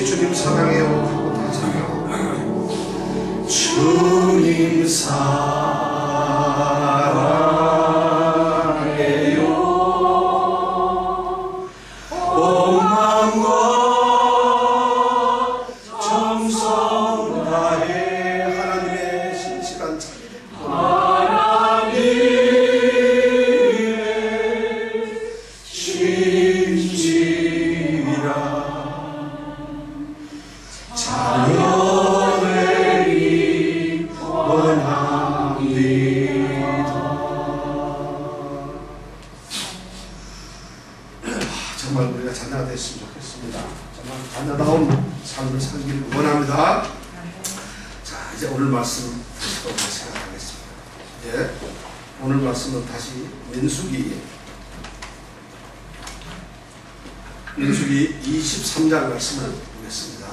주님 사랑해요 하고 다짐해요. 주님 사랑해요. 온 마음과 정성 다해 하나님의 신실한 자비를 정말 우리가 자녀가 됐으면 좋겠습니다. 정말 자녀다운 삶을 살기를 원합니다. 자, 이제 오늘 말씀 다시 또 시작하겠습니다. 이제 오늘 말씀은 다시 민수기 23장 말씀을 보겠습니다.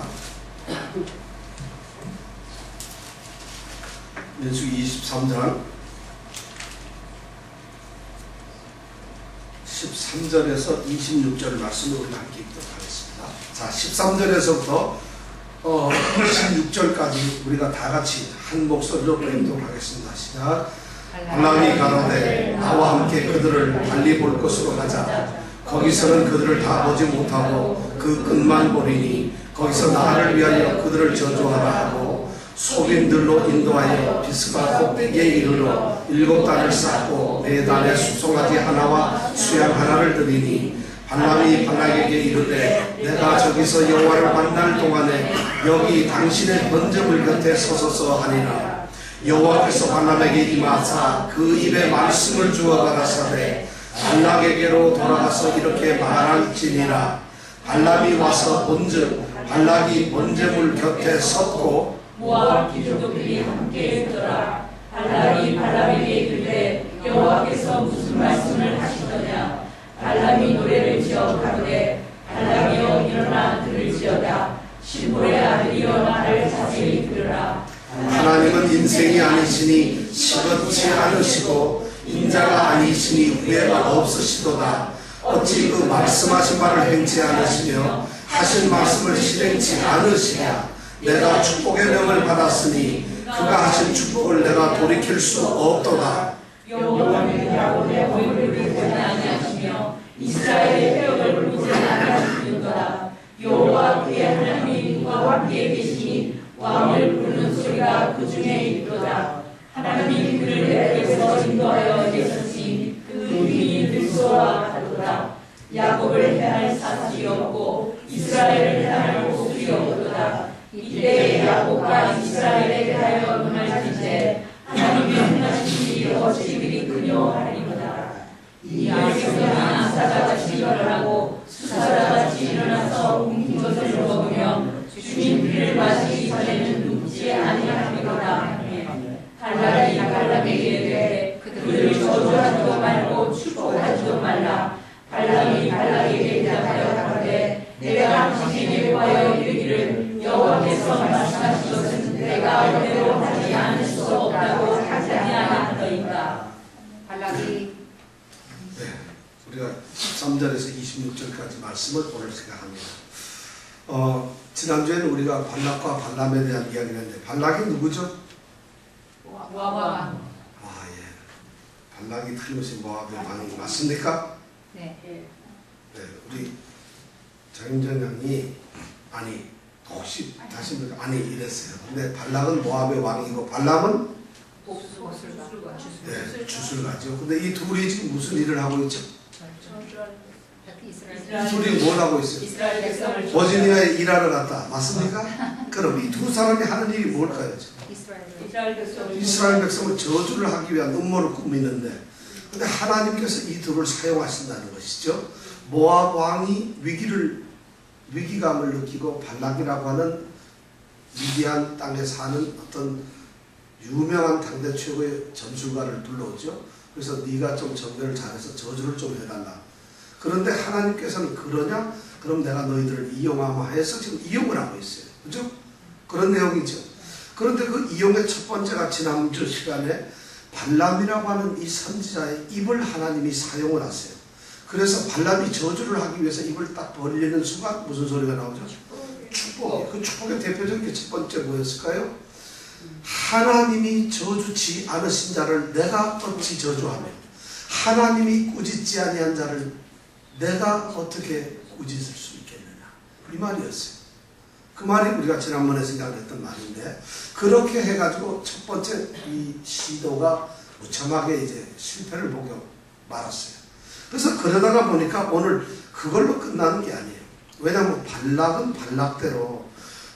민수기 23장 13절에서 26절 말씀을 우리가 함께 읽도록 하겠습니다. 자, 13절에서부터 16절까지 우리가 다 같이 한 목소리로 읽도록 하겠습니다. 시작. 발람이 가로되 나와 함께 그들을 달리 볼 곳으로 가자. 거기서는 그들을 다 보지 못하고 그 끝만 보리니 거기서 나를 위하여 그들을 저주하라 하고 소빈들로 인도하여 비스가 꼭대기에 이르러 7단을 쌓고 매 단에 수송아지 하나와 수양 하나를 드리니 발람이 발락에게 이르되 내가 저기서 여호와를 만날 동안에 여기 당신의 번제물 곁에 서서서 하니라. 여호와께서 발람에게 임하사 그 입에 말씀을 주어 가라사대 발락에게로 돌아가서 이렇게 말할지니라. 발람이 와서 본즉 발락이 번제물 곁에 섰고 모압 귀족들이 함께 있더라. 발락이 발람에게 이르되 여호와께서 무슨 말씀을 하시더냐. 발람이 노래를 지어 가로되 발락이여 일어나 들을지어다. 시보의 아들이여 나를 자세히 들으라. 하나님은 인생이 아니시니 시건치 않으시고 인자가 아니시니 후회가 없으시도다. 어찌 그 말씀하신 바를 행치 않으시며 하신 말씀을 실행치 않으시냐. 내가 축복의 명을 받았으니 그가 하신 축복을 내가 돌이킬 수 없도다. 여호와는 야곱의 얼굴을 보지 아니하시며 이스라엘의 뼈를 보지 아니하시는도다. 여호와 그의 하나님이 그와 함께 계시니 왕을 부르는 소리가 그 중에 있도다. 하나님이 그를 애굽에서 인도하여 내셨으니 그 이름이 들소와 같도다. 야곱을 해할 사슬이 없고 이스라엘을 해할 목소리 없도다. 이때 야곱과 이스라엘에 대하여 논할 때 하나님의 행하신 일이 어찌 그리 크뇨하리로다. 이 아이가 암사자같이 일어나고 수사자같이 일어나서 웅긴 것을 먹으며 주님 그를 마시기 전에는 눕지 아니하리로다. 발락이 발람에게 이르되 그들을 저주하지도 말고 축복하지도 말라. 발람이 발락에게 대답하여 가로되 내가 당신에게 구하여 이르기를 여호와께서 말씀하신 것은 내가 그대로 하지 않을 수 없다고 하지 아니하더이까. 발락이 우리가 13절에서 26절까지 말씀을 오늘 생각합니다. 지난주에는 우리가 발락과 발람에 대한 이야기를 했는데 발락이 누구죠? 모압. 예. 발락이 틀림없이 모압의 왕이 맞습니까? 네. 우리 장윤정 양이 아니 혹시 다시 아니 이랬어요. 근데 발락은 모압의 왕이고 발람은 주술가죠. 근데 이 둘이 지금 무슨 일을 하고 있죠? 이 둘이 뭘 하고 있어요? 버지니아에 일하러 갔다. 맞습니까? 그럼 이 두 사람이 하는 일이 뭘까요? 이스라엘 백성을 저주를 하기 위한 음모를 꾸미는데 근데 하나님께서 이 둘을 사용하신다는 것이죠. 모압 왕이 위기감을 느끼고 발락이라고 하는 미디안 땅에 사는 어떤 유명한 당대 최고의 점술가를 불러오죠. 그래서 네가 좀 정배를 잘해서 저주를 좀 해달라. 그런데 하나님께서는 그러냐? 그럼 내가 너희들을 이용하마 해서 지금 이용을 하고 있어요. 그죠? 그런 내용이죠. 그런데 그 이용의 첫 번째가 지난주 시간에 발람이라고 하는 이 선지자의 입을 하나님이 사용을 하세요. 그래서 발람이 저주를 하기 위해서 입을 딱 벌리는 순간 무슨 소리가 나오죠? 축복. 그 축복의 대표적인 게 첫 번째 뭐였을까요? 하나님이 저주치 않으신 자를 내가 어찌 저주하며 하나님이 꾸짖지 아니한 자를 내가 어떻게 꾸짖을 수 있겠느냐. 이 말이었어요. 그 말이 우리가 지난번에 생각했던 말인데, 그렇게 해가지고 첫 번째 이 시도가 무참하게 이제 실패를 보고 말았어요. 그래서 그러다가 보니까 오늘 그걸로 끝나는 게 아니에요. 왜냐하면 발락은 발락대로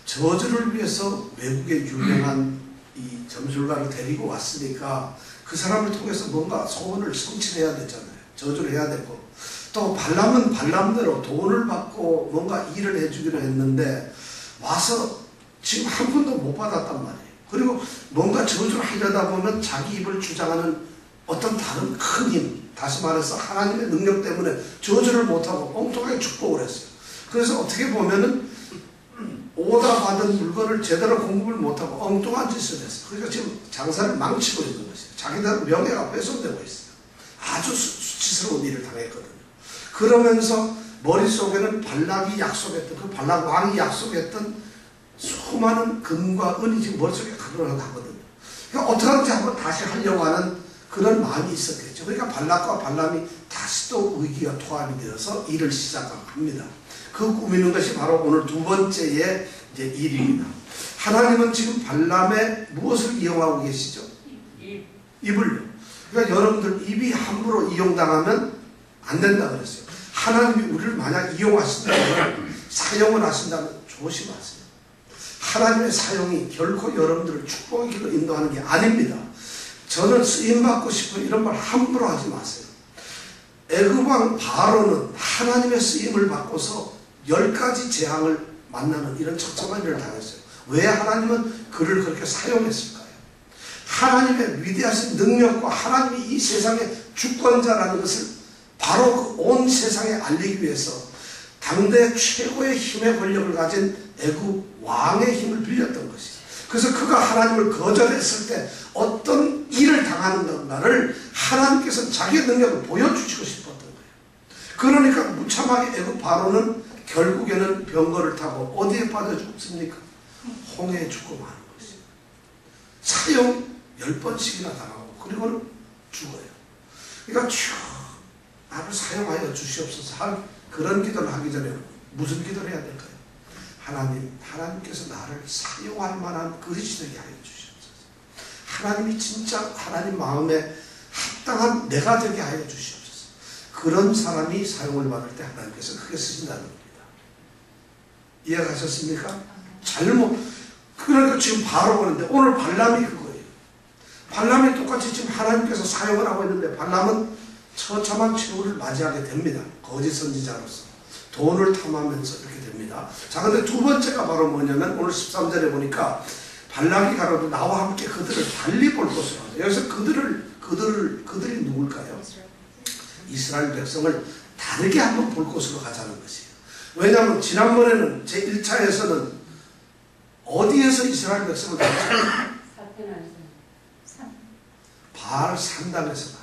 저주를 위해서 외국의 유명한 이 점술가를 데리고 왔으니까 그 사람을 통해서 뭔가 소원을 성취해야 되잖아요. 저주를 해야 되고, 또 발람은 발람대로 돈을 받고 뭔가 일을 해주기로 했는데 와서 지금 한 푼도 못 받았단 말이에요. 그리고 뭔가 저주를 하려다 보면 자기 입을 주장하는 어떤 다른 큰 힘, 다시 말해서 하나님의 능력 때문에 저주를 못하고 엉뚱하게 축복을 했어요. 그래서 어떻게 보면은 오다 받은 물건을 제대로 공급을 못하고 엉뚱한 짓을 했어요. 그러니까 지금 장사를 망치고 있는 것이에요. 자기들 명예가 훼손되고 있어요. 아주 수치스러운 일을 당했거든요. 그러면서 머릿속에는 발락이 약속했던, 그 발락 왕이 약속했던 수많은 금과 은이 지금 머릿속에 가거든요. 그러니까 어떻게 하든지 한번 다시 하려고 하는 그런 마음이 있었겠죠. 그러니까 발락과 발람이 다시 또 의기가 통합이 되어서 일을 시작합니다. 그 꾸미는 것이 바로 오늘 두 번째의 이제 일입니다. 하나님은 지금 발람의 무엇을 이용하고 계시죠? 입을요. 그러니까 여러분들 입이 함부로 이용당하면 안 된다 그랬어요. 하나님이 우리를 만약 이용하신다면, 사용을 하신다면 조심하세요. 하나님의 사용이 결코 여러분들을 축복의 길로 인도하는 게 아닙니다. 저는 쓰임받고 싶은 이런 말 함부로 하지 마세요. 애굽왕 바로는 하나님의 쓰임을 받고서 10가지 재앙을 만나는 이런 처참한 일을 당했어요. 왜 하나님은 그를 그렇게 사용했을까요? 하나님의 위대하신 능력과 하나님이 이 세상의 주권자라는 것을 바로 그 온 세상에 알리기 위해서 당대 최고의 힘의 권력을 가진 애굽 왕의 힘을 빌렸던 것이죠. 그래서 그가 하나님을 거절했을 때 어떤 일을 당하는 건가를 하나님께서 자기의 능력을 보여주시고 싶었던 거예요. 그러니까 무참하게 애굽 바로는 결국에는 병거를 타고 어디에 빠져 죽습니까? 홍해에 죽고 마는 것이에요. 사형 10번씩이나 당하고 그리고는 죽어요. 그러니까 나를 사용하여 주시옵소서. 그런 기도를 하기 전에 무슨 기도를 해야 될까요? 하나님께서 나를 사용할 만한 그릇이 되게 하여 주시옵소서. 하나님이 진짜 하나님 마음에 합당한 내가 되게 하여 주시옵소서. 그런 사람이 사용을 받을 때 하나님께서 크게 쓰신다는 겁니다. 이해가셨습니까? 그러니까 지금 바로 보는데 오늘 발람이 그거예요. 발람이 똑같이 지금 하나님께서 사용을 하고 있는데 발람은 처참한 최후를 맞이하게 됩니다. 거짓 선지자로서 돈을 탐하면서 이렇게 됩니다. 자, 근데 두 번째가 바로 뭐냐면 오늘 13절에 보니까 발락이 가로되 나와 함께 그들을 달리 볼 것으로 하자. 여기서 그들이 누굴까요? 이스라엘 백성을 다르게 한번 볼 것으로 가자는 것이에요. 왜냐하면 지난번에는 제1차에서는 어디에서 이스라엘 백성을 봤어요? 바알 산당에서 봤어요.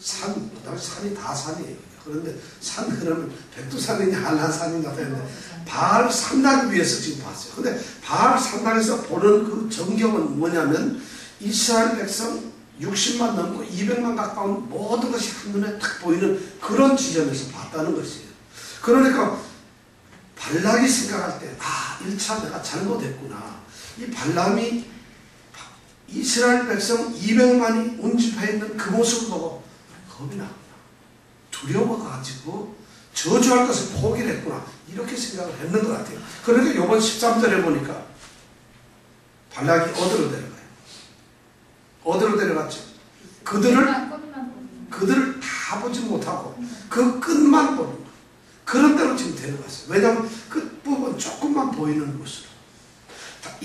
산, 그다음에 산이 다 산이에요. 그런데 산 그러면 백두산이냐 한라산이냐 되는데 바알 산당 위에서 지금 봤어요. 근데 바알 산당에서 보는 그 전경은 뭐냐면 이스라엘 백성 60만 넘고 200만 가까운 모든 것이 한눈에 딱 보이는 그런 지점에서 봤다는 것이에요. 그러니까 발락이 생각할 때 1차 내가 잘못했구나. 이 발람이 이스라엘 백성 200만이 운집해 있는 그 모습을 보고 겁이 나구나. 두려워가지고 저주할 것을 포기를 했구나. 이렇게 생각을 했는 것 같아요. 그러니까 이번 13절에 보니까 발락이 어디로 데려가요? 어디로 데려갔죠? 그들을 다 보지 못하고 그 끝만 보는 거예요. 그런 데로 지금 데려갔어요. 왜냐하면 끝부분 조금만 보이는 곳으로.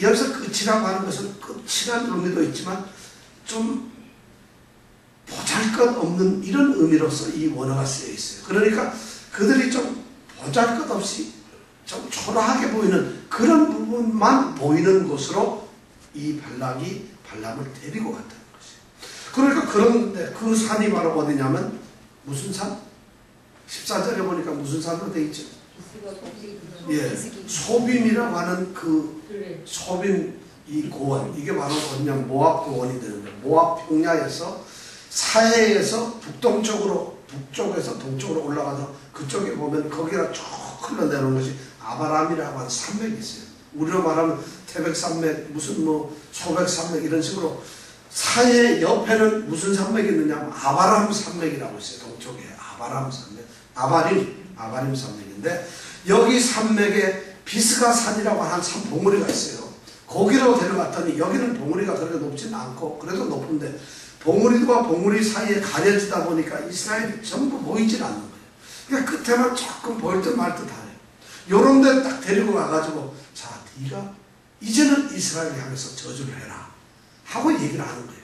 여기서 끝이라고 하는 것은 끝이라는 의미도 있지만 좀 보잘것없는 이런 의미로서 이 원어가 쓰여 있어요. 그러니까 그들이 좀 보잘것없이 좀 초라하게 보이는 그런 부분만 보이는 곳으로 이 발락이 발람을 데리고 갔다는 것이에요. 그러니까 그런데 그 산이 바로 어디냐면 무슨 산? 14절에 보니까 무슨 산으로 되어 있죠? 예, 소빔이라고 하는 그 소빔 이 고원, 이게 바로 그냥 모압 고원이 되는 거예요. 모압 평야에서 사해에서 북쪽에서 동쪽으로 올라가서 그쪽에 보면 거기가 쭉 흘러내려오는 것이 아바람이라고 하는 산맥이 있어요. 우리로 말하면 태백산맥, 무슨 뭐 소백산맥 이런 식으로 사해 옆에는 무슨 산맥이 있느냐? 아바람 산맥이라고 있어요. 동쪽에 아바람 산맥, 아바림 산맥인데 여기 산맥에 비스가 산이라고 하는 산 봉우리가 있어요. 거기로 데려갔더니 여기는 봉우리가 그렇게 높지는 않고 그래도 높은데 봉우리와 봉우리 사이에 가려지다 보니까 이스라엘이 전부 보이질 않는 거예요. 그러니까 끝에만 조금 보일 듯 말 듯 하네요. 요런 데 딱 데리고 가가지고 자, 네가 이제는 이스라엘을 향해서 저주를 해라 하고 얘기를 하는 거예요.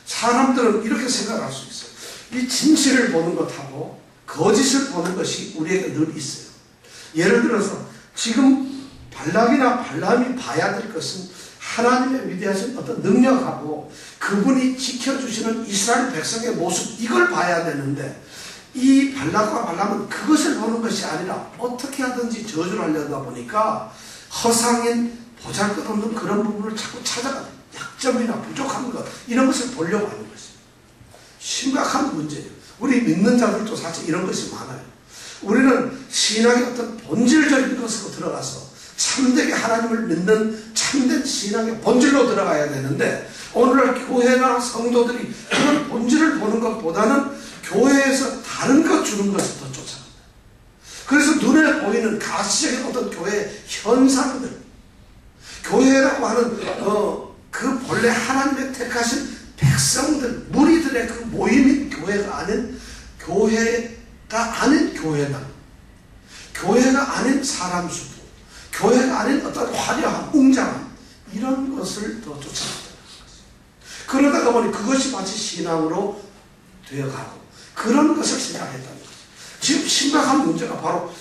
사람들은 이렇게 생각할 수 있어요. 이 진실을 보는 것하고 거짓을 보는 것이 우리에게 늘 있어요. 예를 들어서 지금 발락이나 발람이 봐야 될 것은 하나님의 위대하신 어떤 능력하고 그분이 지켜주시는 이스라엘 백성의 모습, 이걸 봐야 되는데 이 발락과 발람은 그것을 보는 것이 아니라 어떻게 하든지 저주를 하려다 보니까 허상인 보잘것없는 그런 부분을 자꾸 찾아가요. 약점이나 부족한 것 이런 것을 보려고 하는 것입니다. 심각한 문제예요. 우리 믿는 자들도 사실 이런 것이 많아요. 우리는 신앙의 어떤 본질적인 것으로 들어가서 참되게 하나님을 믿는 참된 신앙의 본질로 들어가야 되는데 오늘날 교회나 성도들이 그런 본질을 보는 것보다는 교회에서 다른 것 주는 것을 더 쫓아갑니다. 그래서 눈에 보이는 가시적인 어떤 교회의 현상들, 교회라고 하는 그 본래 하나님의 택하신 백성들, 무리들의 그 모임인 교회가 아닌 교회당, 교회가 아닌 사람 수부, 교회가 아닌 어떤 화려함, 웅장함 이런 것을 더 쫓아간다는 거죠. 그러다가 보니 그것이 마치 신앙으로 되어가고 그런 것을 생각했다는 거죠. 지금 심각한 문제가 바로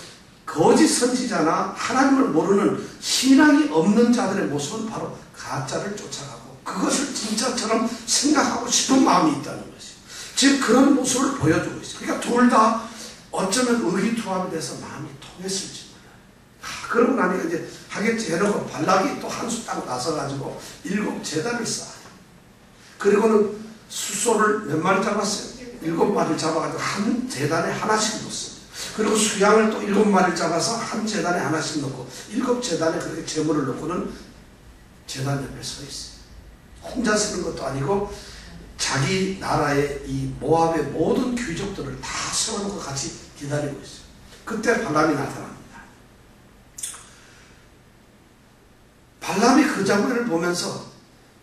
거짓 선지자나 하나님을 모르는 신앙이 없는 자들의 모습은 바로 가짜를 쫓아가고 그것을 진짜처럼 생각하고 싶은 마음이 있다는 것이죠. 지금 그런 모습을 보여주고 있어요. 그러니까 둘 다 어쩌면 의기투합이 돼서 마음이 통했을지 몰라요. 그러고 나니까 이제 하겠지 해놓고 발락이 또 한 수 딱 나서가지고 7 제단을 쌓아요. 그리고는 숫소를 몇 마리 잡았어요? 7마리를 잡아가지고 한 제단에 하나씩 놓습니다. 그리고 수양을 또 7마리를 잡아서 한 제단에 하나씩 놓고 7 제단에 그렇게 제물을 놓고는 제단 옆에 서 있어요. 혼자 쓰는 것도 아니고 자기 나라의 이 모압의 모든 귀족들을 다 세워놓고 같이 기다리고 있어요. 그때 발람이 나타납니다. 발람이 그 장면을 보면서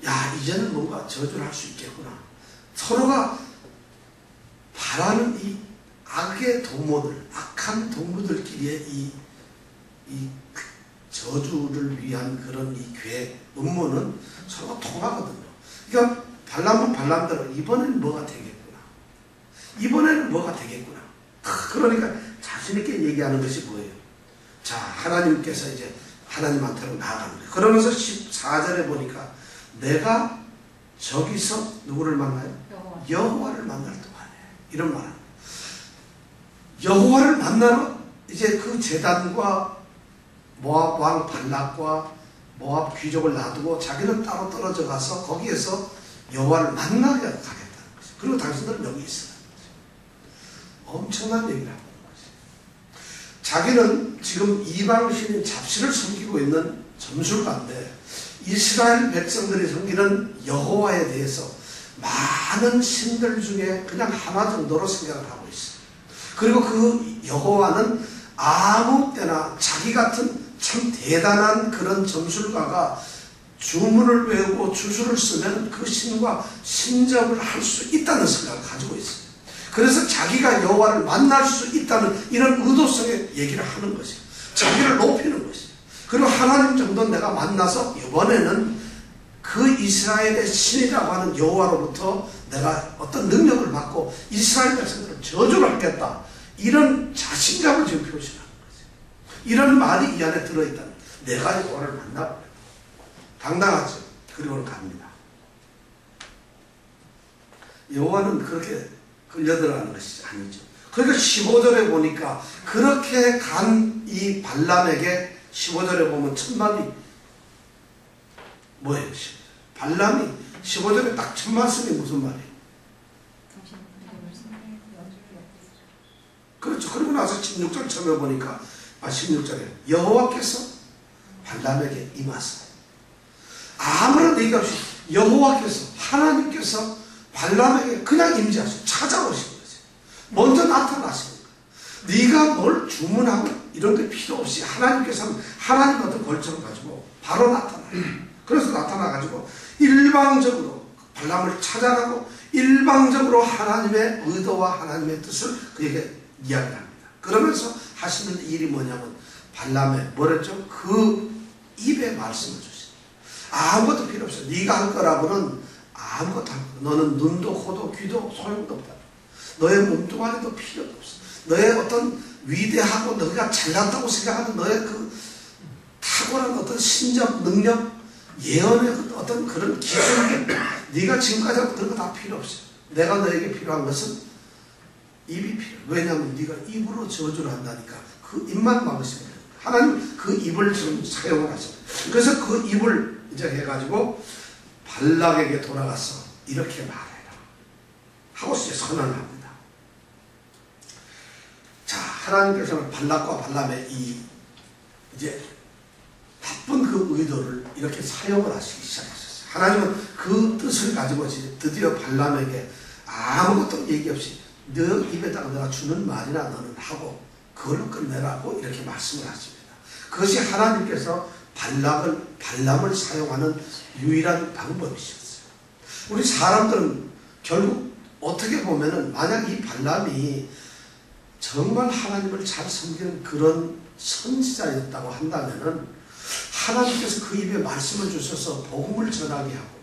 야, 이제는 뭔가 저주를 할 수 있겠구나. 서로가 바라는 이 악의 도모들, 악한 동무들끼리의 이 저주를 위한 그런 이 계획, 음모는 서로가 통하거든요. 그러니까 발람은 발람대로 이번에는 뭐가 되겠구나. 이번에는 뭐가 되겠구나. 그러니까 자신있게 얘기하는 것이 뭐예요? 자, 하나님께서 이제 하나님한테로 나아가는 거예요. 그러면서 14절에 보니까 내가 저기서 누구를 만나요? 여호와를 만날 동안에 이런 말을 여호와를 만나러 이제 그 제단과 모압 왕 발락과 모압 귀족을 놔두고 자기는 따로 떨어져 가서 거기에서 여호와를 만나게 하겠다는 거죠. 그리고 당신들은 여기 있으라는 거죠. 엄청난 얘기를 하는 거죠. 자기는 지금 이방신인 잡신을 섬기고 있는 점술가인데 이스라엘 백성들이 섬기는 여호와에 대해서 많은 신들 중에 그냥 하나 정도로 생각을 하고 있어요. 그리고 그 여호와는 아무 때나 자기 같은 참 대단한 그런 점술가가 주문을 외우고 주술을 쓰면 그 신과 신접을 할 수 있다는 생각을 가지고 있어요. 그래서 자기가 여호와를 만날 수 있다는 이런 의도성의 얘기를 하는 것이에요. 자기를 높이는 것이에요. 그리고 하나님 정도 내가 만나서 이번에는 그 이스라엘의 신이라고 하는 여호와로부터 내가 어떤 능력을 받고 이스라엘 백성들을 저주를 하겠다. 이런 자신감을 지금 표시하는 거죠. 이런 말이 이 안에 들어있다는 거예요. 내가 여호와를 만나버려. 당당하죠. 그리고는 갑니다. 여호와는 그렇게 끌려들어가는 것이 아니죠. 그러니까 15절에 보니까 그렇게 간 이 발람에게 15절에 보면 첫 말이 뭐예요? 발람이 15절에 딱 첫 말씀이 무슨 말이에요? 그렇죠. 그리고 나서 16절 처음에 보니까 16절에 여호와께서 발람에게 임하사. 아무런 얘기 없이 여호와께서 하나님께서 발람에게 그냥 임재하시고 찾아오신 거지. 먼저 나타나시는 거예요. 네가 뭘 주문하고 이런 게 필요 없이 하나님께서는 하나님 같은 권총을 가지고 바로 나타나요. 그래서 나타나가지고 일방적으로 발람을 찾아가고 일방적으로 하나님의 의도와 하나님의 뜻을 그에게 이야기합니다. 그러면서 하시는 일이 뭐냐면 발람의 뭐랬죠? 그 입에 말씀을 주시죠. 아무것도 필요 없어요. 네가 할 거라고는 아무것도 할 거야. 너는 눈도 코도 귀도 소용도 없다. 너의 몸뚱아리도 필요도 없어. 너의 어떤 위대하고 너가 잘났다고 생각하는 너의 그 탁월한 어떤 신적 능력, 예언의 어떤 그런 기술, 네가 지금까지 하고 그런 거 다 필요 없어요. 내가 너에게 필요한 것은 입이 필요해. 왜냐하면 네가 입으로 저주를 한다니까. 그 입만 막으시면 돼요. 하나님 그 입을 지금 사용을 하십니다. 그래서 그 입을 이제 해가지고 발락에게 돌아가서 이렇게 말해라 하고 이제 선언을 합니다. 자, 하나님께서는 발락과 발람의 이 이제 나쁜 그 의도를 이렇게 사용을 하시기 시작하셨어요. 하나님은 그 뜻을 가지고 드디어 발람에게 아무것도 얘기 없이 너 입에다가 내가 주는 말이나 너는 하고 그걸로 끝내라고 이렇게 말씀을 하십니다. 그것이 하나님께서 발람을 사용하는 유일한 방법이셨어요. 우리 사람들은 결국 어떻게 보면은 만약 이 발람이 정말 하나님을 잘 섬기는 그런 선지자였다고 한다면은 하나님께서 그 입에 말씀을 주셔서 복음을 전하게 하고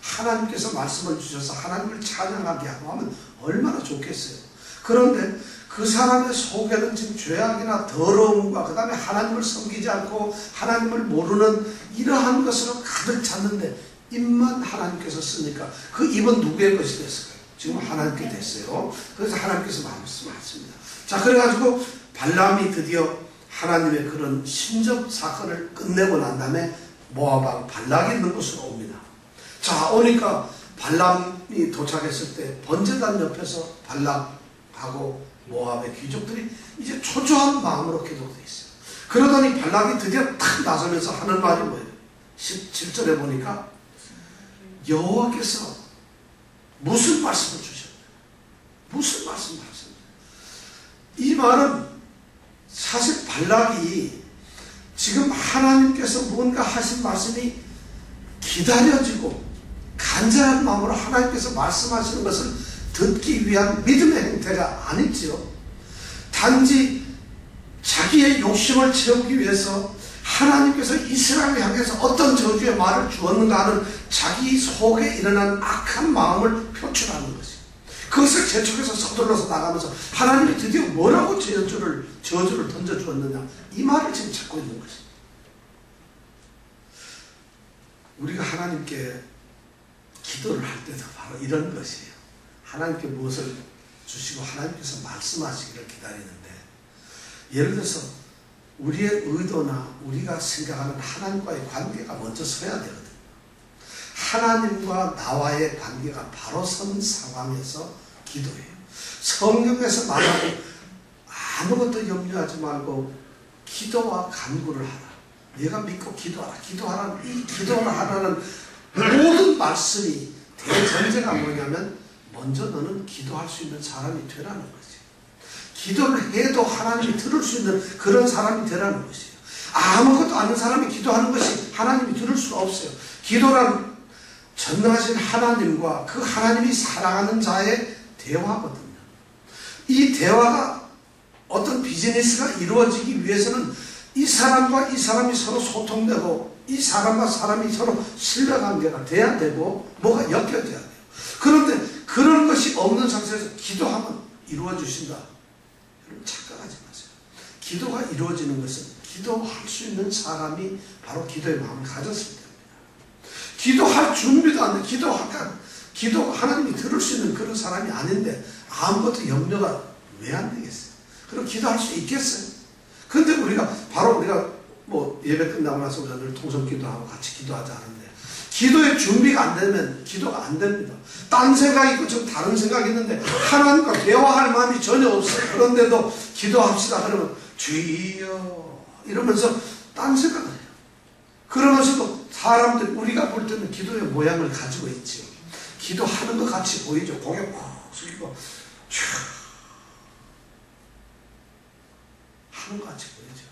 하나님께서 말씀을 주셔서 하나님을 찬양하게 하고 하면 얼마나 좋겠어요. 그런데 그 사람의 속에는 지금 죄악이나 더러움과 그 다음에 하나님을 섬기지 않고 하나님을 모르는 이러한 것으로 가득 찼는데 입만 하나님께서 쓰니까 그 입은 누구의 것이 됐을까요? 지금 하나님께 됐어요. 그래서 하나님께서 말씀하십니다. 자, 그래가지고 발람이 드디어 하나님의 그런 신적 사건을 끝내고 난 다음에 모압 왕 발락이 있는 곳으로 옵니다. 자, 오니까 발람이 도착했을 때 번제단 옆에서 발락하고 모압의 귀족들이 이제 초조한 마음으로 기도되어 있어요. 그러더니 발락이 드디어 탁 나서면서 하는 말이 뭐예요? 17절에 보니까 여호와께서 무슨 말씀을 주셨나요? 무슨 말씀을 하셨나요? 이 말은 사실 발락이 지금 하나님께서 뭔가 하신 말씀이 기다려지고 간절한 마음으로 하나님께서 말씀하시는 것을 듣기 위한 믿음의 행태가 아니지요. 단지 자기의 욕심을 채우기 위해서 하나님께서 이스라엘을 향해서 어떤 저주의 말을 주었는가 하는 자기 속에 일어난 악한 마음을 표출하는 것이에요. 그것을 재촉해서 서둘러서 나가면서 하나님이 드디어 뭐라고 저주를 던져주었느냐, 이 말을 지금 찾고 있는 것입니다. 우리가 하나님께 기도를 할 때도 바로 이런 것이에요. 하나님께 무엇을 주시고 하나님께서 말씀하시기를 기다리는데, 예를 들어서 우리의 의도나 우리가 생각하는 하나님과의 관계가 먼저 서야 되거든요. 하나님과 나와의 관계가 바로 선 상황에서 기도해요. 성경에서 말하는 아무것도 염려하지 말고 기도와 간구를 하라. 내가 믿고 기도하라. 기도하라. 이 기도를 하라는 모든 말씀이 대전제가 뭐냐면 먼저 너는 기도할 수 있는 사람이 되라는 거지. 기도를 해도 하나님이 들을 수 있는 그런 사람이 되라는 것이에요. 아무것도 아는 사람이 기도하는 것이 하나님이 들을 수가 없어요. 기도란 전능하신 하나님과 그 하나님이 사랑하는 자의 대화거든요. 이 대화가 어떤 비즈니스가 이루어지기 위해서는 이 사람과 이 사람이 서로 소통되고 이 사람과 사람이 서로 신뢰관계가 돼야 되고 뭐가 엮여져야 돼요. 그런데 그런 것이 없는 상태에서 기도하면 이루어지신다. 여러분 착각하지 마세요. 기도가 이루어지는 것은 기도할 수 있는 사람이 바로 기도의 마음을 가졌을 때입니다. 기도할 준비도 안 돼. 기도 하나님이 들을 수 있는 그런 사람이 아닌데 아무것도 염려가 왜 안 되겠어요? 그럼 기도할 수 있겠어요? 근데 우리가 뭐 예배 끝나고 나서 우리가 늘 통성 기도하고 같이 기도하지 않은데 기도의 준비가 안 되면 기도가 안 됩니다. 딴 생각이 있고 좀 다른 생각이 있는데 하나님과 대화할 마음이 전혀 없어요. 그런데도 기도합시다 그러면 주여 이러면서 딴 생각을 해요. 그러면서도 사람들이 우리가 볼 때는 기도의 모양을 가지고 있지. 기도하는 것 같이 보이죠. 고개 푹 숙이고 하는 것 같이 보이죠.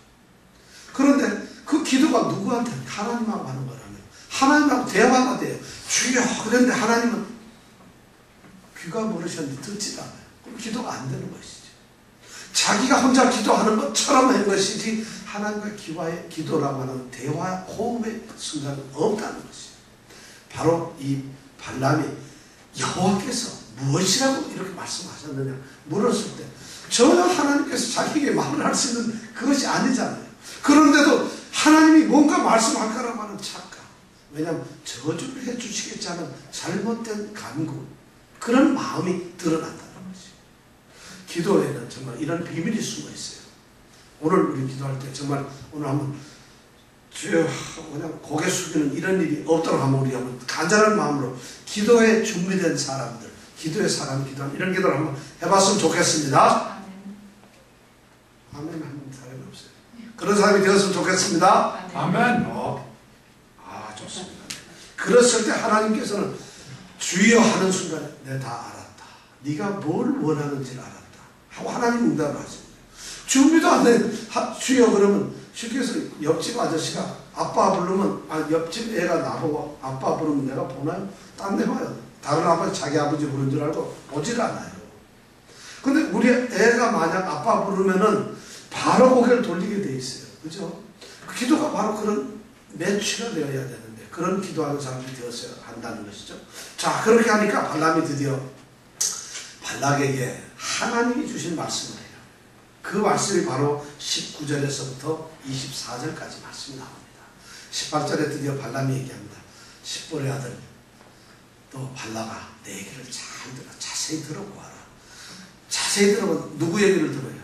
그런데 그 기도가 누구한테 하나님하고 하는 거라면 하나님하고 대화가 돼요. 주여 그런데 하나님은 귀가 멀으셨는데 듣지도 않아요. 그럼 기도가 안 되는 것이죠. 자기가 혼자 기도하는 것처럼 한 것이지 하나님과 기도라고 하는 대화 호흡의 순간은 없다는 것이죠. 바로 이 발람이 여호와께서 무엇이라고 이렇게 말씀하셨느냐 물었을 때 전혀 하나님께서 자기에게 말을 할 수 있는 그것이 아니잖아요. 그런데도 하나님이 뭔가 말씀할까라고 하는 착각. 왜냐하면 저주를 해주시겠지 하는 잘못된 간구, 그런 마음이 드러난다는 것이죠. 기도에는 정말 이런 비밀이 숨어 있어요. 오늘 우리 기도할 때 정말 오늘 한번 주여 그냥 고개 숙이는 이런 일이 없도록 한번 우리 한번 간절한 마음으로 기도에 준비된 사람들, 기도의 사람 기도하는 이런 기도를 한번 해봤으면 좋겠습니다. 아멘 하는 사람이 없어요. 그런 사람이 되었으면 좋겠습니다. 아멘. 좋습니다. 그랬을 때 하나님께서는 주여 하는 순간에 내가 다 알았다. 네가 뭘 원하는지를 알았다. 하고 하나님 응답을 하십니다. 준비도 안 돼. 주여 그러면 쉽게 해서 옆집 아저씨가 아빠 부르면 옆집 애가 나보고 아빠 부르면 내가 보나요? 딴 데 봐요. 다른 아버지 자기 아버지 부른 줄 알고 보질 않아요. 근데 우리 애가 만약 아빠 부르면은 바로 고개를 돌리게 돼 있어요. 그죠? 기도가 바로 그런 매치가 되어야 되는데 그런 기도하는 사람이 되었어야 한다는 것이죠. 자, 그렇게 하니까 발람이 드디어 발락에게 하나님이 주신 말씀을 해요. 그 말씀이 바로 19절에서부터 24절까지 말씀이 나옵니다. 18절에 드디어 발람이 얘기합니다. 십볼의 아들 너 발락아 내 얘기를 잘 들어. 자세히 들어보아라. 자세히 들어보면 누구 얘기를 들어요?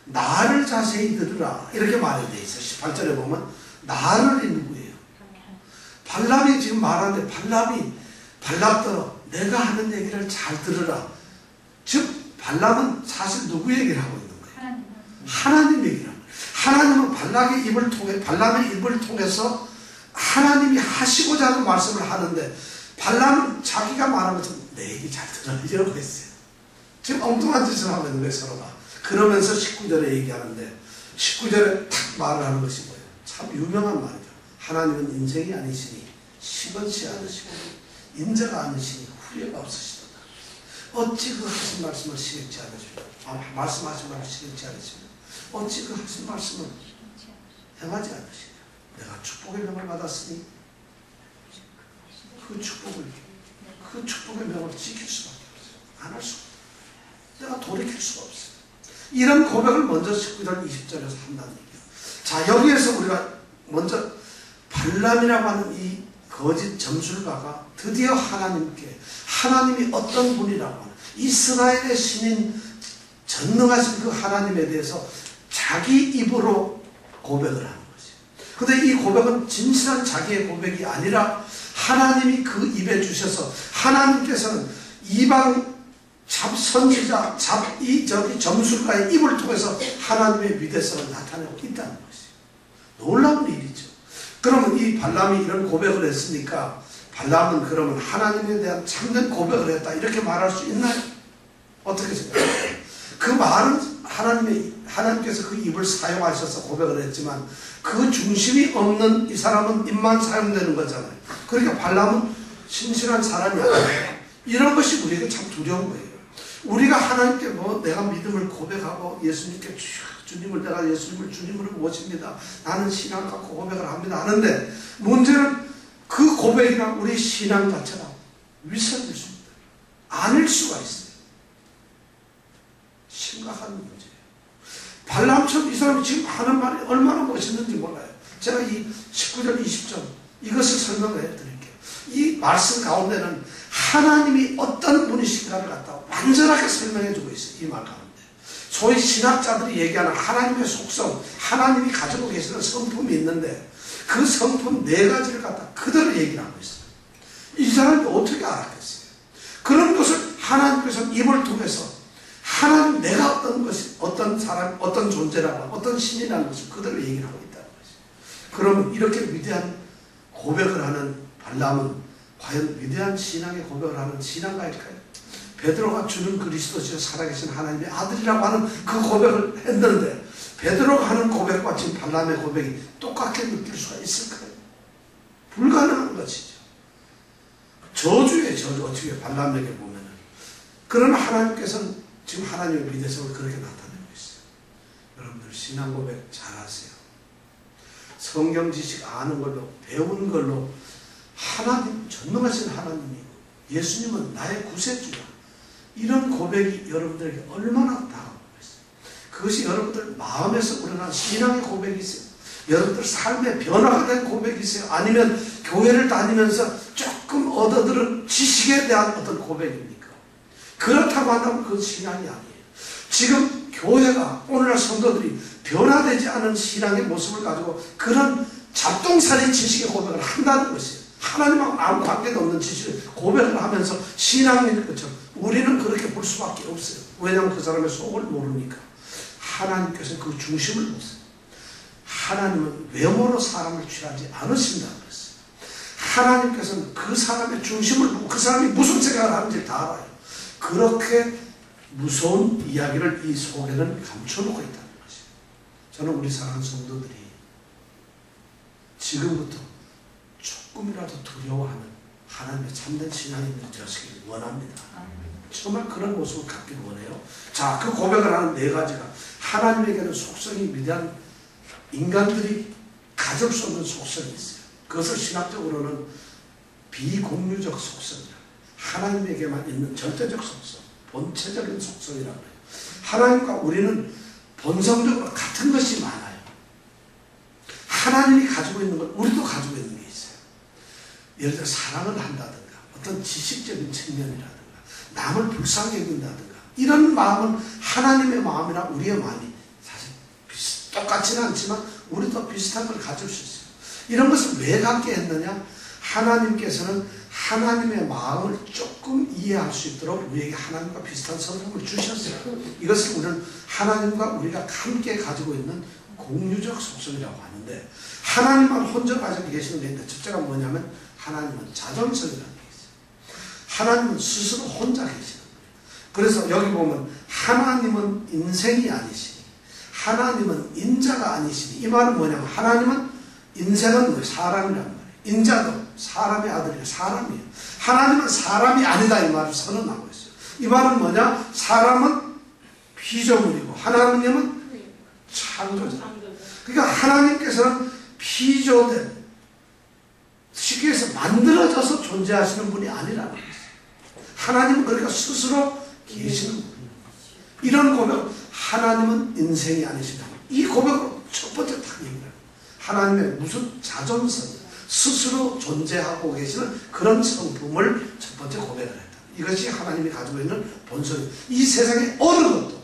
나를 자세히 들으라. 이렇게 말이 돼 있어요. 18절에 보면 나를 누구예요? 발람이 지금 말하는데 발람도 내가 하는 얘기를 잘 들으라. 즉 발람은 사실 누구 얘기를 하고 있는 거예요? 하나님 얘기를 하는 거예요. 하나님은 발람의 입을 통해서 하나님이 하시고자 하는 말씀을 하는데 발람은 자기가 말하는 것처럼 내 얘기 잘 들으려고 했어요. 지금 엉뚱한 짓을 하고 있는 거예요, 서로가. 그러면서 19절에 얘기하는데 19절에 탁 말을 하는 것이 뭐예요? 참 유명한 말이죠. 하나님은 인생이 아니시니 시건치 않으시고 인자가 아니시니 후회가 없으시도다. 어찌 그 하신 말씀을 시겠지 않으시고 말씀하신 말을 시겠지 않으시고 어찌 그 하신 말씀을 행하지 않으시냐. 내가 축복의 명을 받았으니 그 축복의 명을 지킬 수밖에 없어요. 안 할 수가 없어요. 내가 돌이킬 수가 없어요. 이런 고백을 먼저 19절 20절에서 한다는 얘기예요. 자, 여기에서 우리가 먼저 발람이라고 하는 이 거짓 점술가가 드디어 하나님이 어떤 분이라고 하는 이스라엘의 신인 전능하신 그 하나님에 대해서 자기 입으로 고백을 하는 것이에요. 그런데 이 고백은 진실한 자기의 고백이 아니라 하나님이 그 입에 주셔서 하나님께서는 이방 선지자, 점술가의 입을 통해서 하나님의 위대성을 나타내고 있다는 것이에요. 놀라운 일이죠. 그러면 이 발람이 이런 고백을 했으니까 발람은 그러면 하나님에 대한 참된 고백을 했다 이렇게 말할 수 있나요? 어떻게 생각해요? 그 말은 하나님께서 그 입을 사용하셔서 고백을 했지만 그 중심이 없는 이 사람은 입만 사용되는 거잖아요. 그러니까 발람은 신실한 사람이 아니에요. 이런 것이 우리에게 참 두려운 거예요. 우리가 하나님께 내가 믿음을 고백하고 예수님께 주님을 내가 예수님을 주님으로 모십니다. 나는 신앙 갖고 고백을 합니다. 하는데 문제는 그 고백이나 우리 신앙 자체가 위선일 수 있다. 아닐 수가 있어요. 심각한 문제예요. 발람처럼 이 사람이 지금 하는 말이 얼마나 멋있는지 몰라요. 제가 이 19절 20절 이것을 설명을 해드릴게요. 이 말씀 가운데는 하나님이 어떤 분이신가를 갖다 완전하게 설명해 주고 있어요. 이 말 가운데. 소위 신학자들이 얘기하는 하나님의 속성, 하나님이 가지고 계시는 성품이 있는데 그 성품 4가지를 갖다 그대로 얘기를 하고 있어요. 이 사람이 어떻게 알았겠어요? 그런 것을 하나님께서 입을 통해서 하나님 내가 어떤 것이 어떤 사람 어떤 존재라고 어떤 신이라는 것을 그대로 얘기를 하고 있다는 것이죠. 그러면 이렇게 위대한 고백을 하는 발람은 과연 위대한 신앙의 고백을 하는 신앙가일까요? 베드로가 주는 그리스도시여 살아계신 하나님의 아들이라고 하는 그 고백을 했는데 베드로가 하는 고백과 지금 발람의 고백이 똑같게 느낄 수가 있을까요? 불가능한 것이죠. 저주의 저주 어떻게 발람에게 보면은. 그러나 하나님께서는 지금 하나님의 위대성을 그렇게 나타내고 있어요. 여러분들 신앙 고백 잘하세요. 성경 지식 아는 걸로 배우는 걸로 하나님 전능하신 하나님이고 예수님은 나의 구세주야. 이런 고백이 여러분들에게 얼마나 다가오고 있어요. 그것이 여러분들 마음에서 우러난 신앙의 고백이세요. 여러분들 삶의 변화가 된 고백이세요. 아니면 교회를 다니면서 조금 얻어들은 지식에 대한 어떤 고백입니까? 그렇다고 한다면 그건 신앙이 아니에요. 지금 교회가 오늘날 성도들이 변화되지 않은 신앙의 모습을 가지고 그런 잡동사니 지식의 고백을 한다는 것이에요. 하나님하고 아무 관계도 없는 지식을 고백을 하면서 신앙인 것처럼 우리는 그렇게 볼 수밖에 없어요. 왜냐하면 그 사람의 속을 모르니까. 하나님께서 그 중심을 보세요. 하나님은 외모로 사람을 취하지 않으신다고 그랬어요. 하나님께서는 그 사람의 중심을 보고 그 사람이 무슨 생각을 하는지 다 알아요. 그렇게 무서운 이야기를 이 속에는 감춰놓고 있다는 것이에요. 저는 우리 사랑하는 성도들이 지금부터 조금이라도 두려워하는 하나님의 참된 신앙인들이 되시길 원합니다. 정말 그런 모습을 갖길 원해요. 자, 그 고백을 하는 4가지가 하나님에게는 속성이 위대한 인간들이 가질 수 없는 속성이 있어요. 그것을 신학적으로는 비공유적 속성이라 하나님에게만 있는 절대적 속성, 본체적인 속성이라고 해요. 하나님과 우리는 본성적으로 같은 것이 많아요. 하나님이 가지고 있는 걸 우리도 가지고 있는 게 있어요. 예를 들어 사랑을 한다든가 어떤 지식적인 측면이라든가 남을 불쌍히 여긴다든가 이런 마음은 하나님의 마음이나 우리의 마음이 사실 똑같지는 않지만 우리도 비슷한 걸 가질 수 있어요. 이런 것을 왜 갖게 했느냐? 하나님께서는 하나님의 마음을 조금 이해할 수 있도록 우리에게 하나님과 비슷한 성품을 주셨어요. 이것을 우리는 하나님과 우리가 함께 가지고 있는 공유적 속성이라고 하는데 하나님만 혼자 가지고 계시는 게 있는데 첫째가 뭐냐면 하나님은 자존성이라는 게 있어요. 하나님은 스스로 혼자 계시는 거예요. 그래서 여기 보면 하나님은 인생이 아니시니 하나님은 인자가 아니시니 이 말은 뭐냐면 하나님은 인생은 사람이란 말이에요. 인자도 사람의 아들이에요. 사람이에요. 하나님은 사람이 아니다 이 말을 선언하고 있어요. 이 말은 뭐냐? 사람은 피조물이고 하나님은 창조자. 그러니까 하나님께서는 피조된 쉽게 해서 만들어져서 존재하시는 분이 아니라는 거예요. 하나님은 그러니까 스스로 계시는 분이에요. 이런 고백, 하나님은 인생이 아니시다. 이 고백으로 첫 번째 딱 얘기를 해요. 하나님의 무슨 자존성, 스스로 존재하고 계시는 그런 성품을 첫 번째 고백을 했다. 이것이 하나님이 가지고 있는 본성이에요. 이 세상에 어느 것도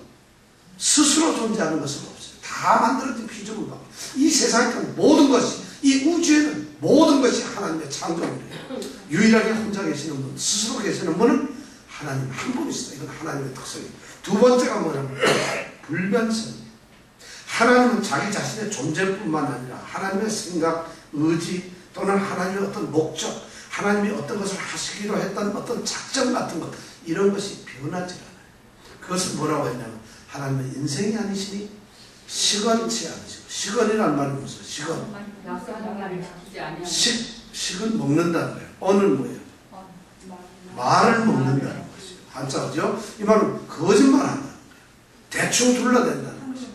스스로 존재하는 것은 없어요. 다 만들어진 피조물밖에. 이 세상에 모든 것이, 이 우주에는 모든 것이 하나님의 창조물이에요. 유일하게 혼자 계시는 분, 스스로 계시는 분은 하나님 한 분이시다. 이건 하나님의 특성이에요. 두 번째가 뭐냐면 불변성이에요. 하나님은 자기 자신의 존재뿐만 아니라 하나님의 생각, 의지 또는 하나님의 어떤 목적, 하나님이 어떤 것을 하시기로 했던 어떤 작전 같은 것 이런 것이 변하지 않아요. 그것을 뭐라고 했냐면 하나님은 인생이 아니시니 시건치 않으시고 시건이라는 말이 무슨 시건? 식은 먹는다는 거예요. 언은 뭐예요? 말을 먹는다는 것이에요. 한자죠? 이 말은 거짓말한다는 거예요. 대충 둘러댄다는 것이에요.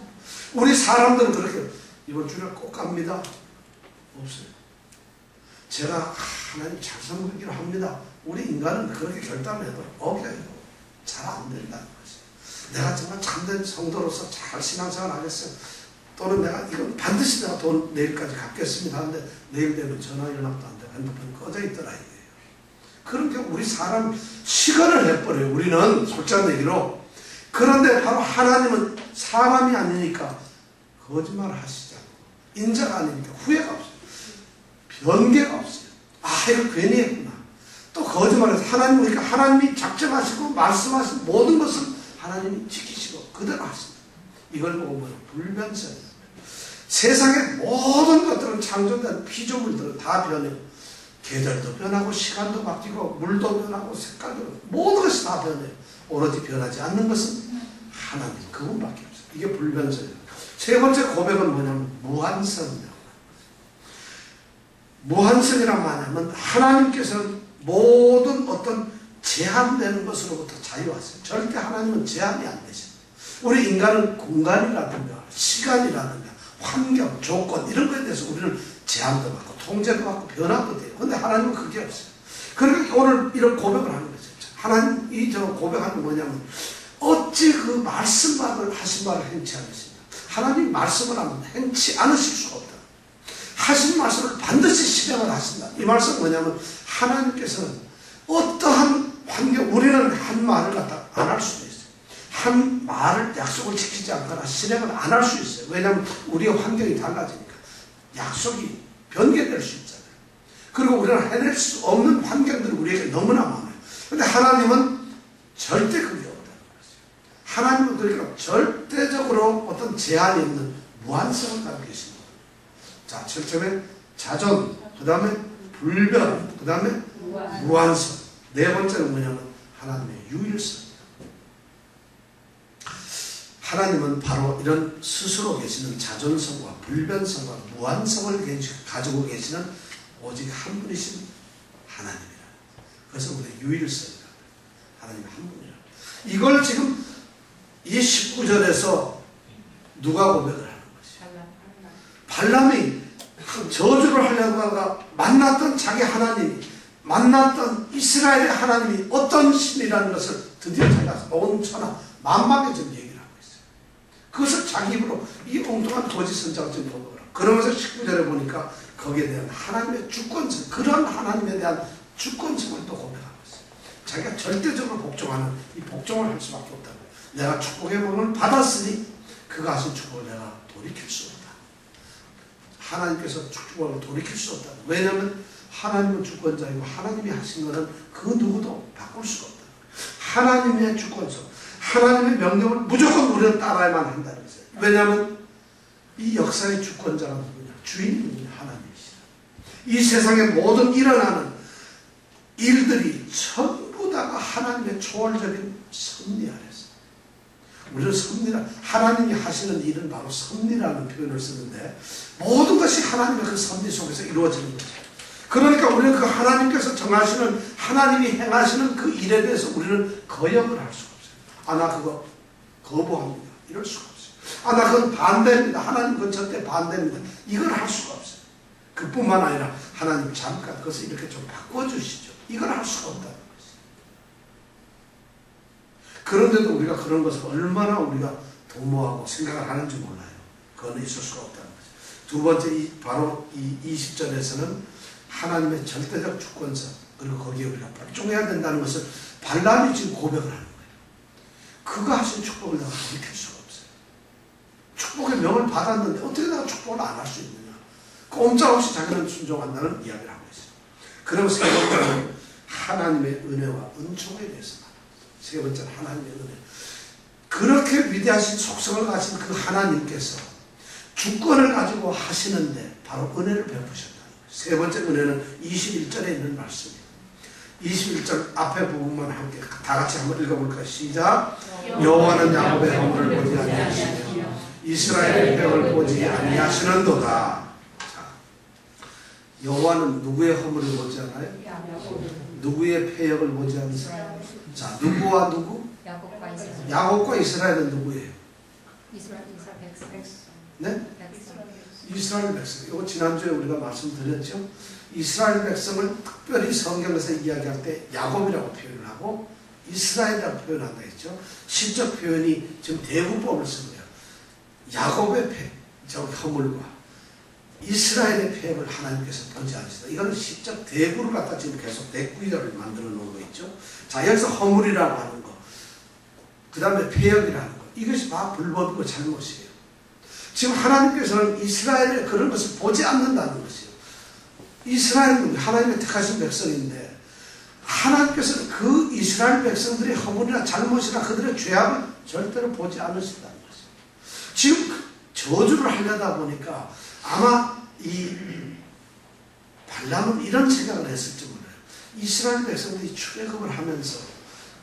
우리 사람들은 그렇게 이번 주일에 꼭 갑니다. 없어요. 제가 하나님 잘 섬기기로 합니다. 우리 인간은 그렇게 결단을 해도 어겨요. 잘 안 된다는 거지. 내가 정말 참된 성도로서 잘 신앙생활 하겠어요. 또는 내가 이건 반드시 내가 돈 내일까지 갚겠습니다 하는데 내일 되면 전화 연락도 안 되고 핸드폰이 꺼져 있더라 이거예요. 그렇게 우리 사람 시간을 해버려요. 우리는 솔직한 얘기로. 그런데 바로 하나님은 사람이 아니니까 거짓말을 하시지 않고 인자가 아니니까 후회가 없어요. 변개가 없어요. 아 이거 괜히 했구나. 또 거짓말해서 하나님 그러니까 하나님이 작정하시고 말씀하신 모든 것을 하나님이 지키시고 그대로 하십니다. 이걸 보고 뭐예요? 불변설이에요. 세상의 모든 것들은 창조된 피조물들은 다 변해요. 계절도 변하고 시간도 바뀌고 물도 변하고 색깔도 모든 것이 다 변해요. 오로지 변하지 않는 것은 하나님 그분밖에 없어요. 이게 불변설이에요. 세 번째 고백은 뭐냐면 무한성이에요. 무한성이란 말하면 하나님께서는 모든 어떤 제한되는 것으로부터 자유하세요. 절대 하나님은 제한이 안 되십니다. 우리 인간은 공간이라든가 시간이라든가 환경, 조건 이런 거에 대해서 우리는 제한도 받고 통제도 받고 변화도 돼요. 그런데 하나님은 그게 없어요. 그러니까 오늘 이런 고백을 하는 거죠. 하나님 이 저 고백하는 게 뭐냐면 어찌 그 말씀만을 하신 바를 행치 않으십니까? 하나님 말씀을 하면 행치 않으실 수가 없다. 하신 말씀을 반드시 실행을 하신다. 이 말씀은 뭐냐면 하나님께서는 어떠한 환경, 우리는 한 말을 갖다 안 할 수도 있어요. 한 말을 약속을 지키지 않거나 실행을 안 할 수 있어요. 왜냐하면 우리의 환경이 달라지니까. 약속이 변개될 수 있잖아요. 그리고 우리는 해낼 수 없는 환경들이 우리에게 너무나 많아요. 그런데 하나님은 절대 그게 없다는 거죠. 하나님은 그러니까 절대적으로 어떤 제한이 없는 무한성을 가지고 계십니다. 자, 처음에 자존, 그 다음에 불변, 그 다음에 무한성. 네 번째는 뭐냐면 하나님의 유일성. 하나님은 바로 이런 스스로 계시는 자존성과 불변성과 무한성을 가지고 계시는 오직 한 분이신 하나님이라. 그래서 우리의 유일성이라. 하나님 한 분이라. 이걸 지금 이 19절에서 누가 고백을 하는 것이죠? 발람이 저주를 하려고 하다가 만났던 자기 하나님이, 만났던 이스라엘의 하나님이 어떤 신이라는 것을 드디어 자기가 온 천하 만방에 지금 얘기를 하고 있어요. 그것을 자기 입으로 이 엉뚱한 거짓 선자가 지금 고백을 하고, 그러면서 19절에 보니까 거기에 대한 하나님의 주권성, 그런 하나님에 대한 주권성을 또 고백하고 있어요. 자기가 절대적으로 복종하는 이 복종을 할 수밖에 없다고. 내가 축복의 복을 받았으니 그가 하신 축복을 내가 돌이킬 수 없다. 하나님께서 축복을 돌이킬 수 없다. 왜냐하면 하나님은 주권자이고 하나님이 하신 것은 그 누구도 바꿀 수가 없다. 하나님의 주권성, 하나님의 명령을 무조건 우리는 따라야만 한다는 것이에요. 왜냐하면 이 역사의 주권자가 누구냐? 주인이 하나님이시다. 이 세상에 모든 일어나는 일들이 전부 다가 하나님의 초월적인 섭리 아래서. 우리는 섭리라, 하나님이 하시는 일은 바로 섭리라는 표현을 쓰는데 모든 것이 하나님의 그 섭리 속에서 이루어지는 거죠. 그러니까 우리는 그 하나님께서 정하시는, 하나님이 행하시는 그 일에 대해서 우리는 거역을 할 수가 없어요. 아, 나 그거 거부합니다. 이럴 수가 없어요. 아, 나 그건 반대입니다. 하나님 그건 절대 반대입니다. 이걸 할 수가 없어요. 그뿐만 아니라 하나님 잠깐 그것을 이렇게 좀 바꿔주시죠. 이걸 할 수가 없다는 거죠. 그런데도 우리가 그런 것을 얼마나 우리가 도모하고 생각을 하는지 몰라요. 그건 있을 수가 없다는 거죠. 두 번째, 바로 이 20절에서는 하나님의 절대적 주권성, 그리고 거기에 우리가 복종해야 된다는 것을 발람이 지금 고백을 하는 거예요. 그가 하신 축복을 내가 돌이킬 수가 없어요. 축복의 명을 받았는데 어떻게 내가 축복을 안 할 수 있느냐. 꼼짝없이 자기는 순종한다는 이야기를 하고 있어요. 그러면서 세 번째는 하나님의 은혜와 은총에 대해서 말합니다. 세 번째는 하나님의 은혜. 그렇게 위대하신 속성을 가진 그 하나님께서 주권을 가지고 하시는데 바로 은혜를 베푸셨다. 세 번째 은혜는 21절에 있는 말씀이에요. 21절 앞에 부분만 함께 다 같이 한번 읽어볼까요? 시작. 여호와는 야곱의 허물을 보지 아니하시며 이스라엘의 폐역을 보지 아니하시는도다. 여호와는 누구의 허물을 보지 않아요? 누구의 폐역을 보지 않으세요? 자, 누구와 누구? 야곱과 이스라엘은 누구예요? 이스라엘 백성. 네? 이스라엘 백성. 이거 지난주에 우리가 말씀드렸죠. 이스라엘 백성을 특별히 성경에서 이야기할 때 야곱이라고 표현을 하고 이스라엘이라고 표현한다 했죠. 시적 표현이 지금 대구법을 쓴 거예요. 야곱의 폐, 저 허물과 이스라엘의 폐역을 하나님께서 보지 않으시다. 이거는 시적 대구를 갖다 지금 계속 대구이자를 만들어 놓은 거 있죠. 자, 여기서 허물이라고 하는 거, 그 다음에 폐역이라는 거, 이것이 다 불법이고 잘못이에요. 지금 하나님께서는 이스라엘의 그런 것을 보지 않는다는 것이에요. 이스라엘은 하나님의 택하신 백성인데 하나님께서는 그 이스라엘 백성들의 허물이나 잘못이나 그들의 죄악을 절대로 보지 않으신다는 것이에요. 지금 저주를 하려다 보니까 아마 이 발람은 이런 생각을 했을지 몰라요. 이스라엘 백성들이 출애굽을 하면서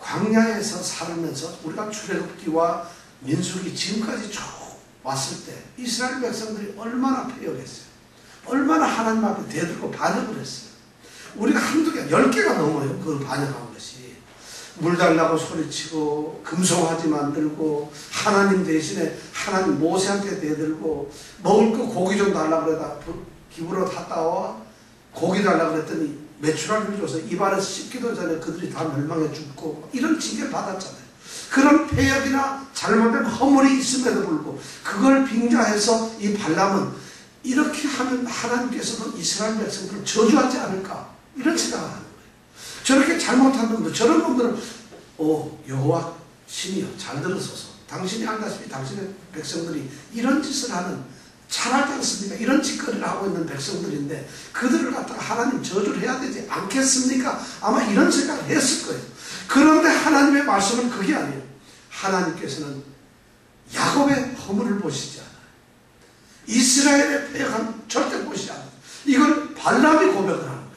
광야에서 살면서 우리가 출애굽기와 민수기 지금까지 쭉 왔을 때 이스라엘 백성들이 얼마나 패역했어요. 얼마나 하나님 앞에 대들고 반역을 했어요. 우리가 한두 개, 10개가 넘어요. 그걸 반역한 것이. 물 달라고 소리치고 금송아지 만들고 하나님 대신에 하나님 모세한테 대들고 먹을 거 고기 좀 달라고 그러다 기부로 갔다 와 고기 달라고 그랬더니 메추라기를 줘서 입안에서 씹기도 전에 그들이 다 멸망해 죽고 이런 징계를 받았잖아요. 그런 폐역이나 잘못된 허물이 있음에도 불구하고 그걸 빙자해서 이 발람은 이렇게 하면 하나님께서는 이스라엘 백성들을 저주하지 않을까 이런 생각을 하는 거예요. 저렇게 잘못한 놈들, 저런 놈들은 여호와 신이여 잘 들으소서. 당신이 알다시피 당신의 백성들이 이런 짓을 하는 잘하지 않습니까? 이런 짓거리를 하고 있는 백성들인데 그들을 갖다가 하나님 저주를 해야 되지 않겠습니까? 아마 이런 생각을 했을 거예요. 그런데 하나님의 말씀은 그게 아니에요. 하나님께서는 야곱의 허물을 보시지 않아요. 이스라엘의 폐역은 절대 보시지 않아요. 이걸 발람이 고백을 하는 거예요.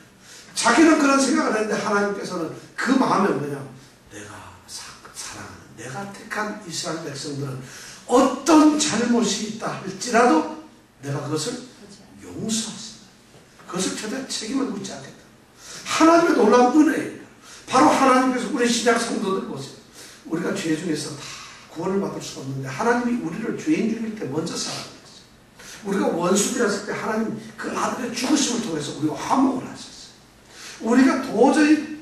자기는 그런 생각을 했는데 하나님께서는 그 마음에 뭐냐, 내가 사랑하는 내가 택한 이스라엘 백성들은 어떤 잘못이 있다 할지라도 내가 그것을 용서하신다. 그것을 절대 책임을 묻지 않겠다. 하나님의 놀라운 은혜예요. 바로 하나님께서 우리 신약 성도들 보세요. 우리가 죄 중에서 다 구원을 받을 수 없는데 하나님이 우리를 죄인 중일 때 먼저 사랑했어요. 우리가 원수되었을 때 하나님 그 아들의 죽으심을 통해서 우리가 화목을 하셨어요. 우리가 도저히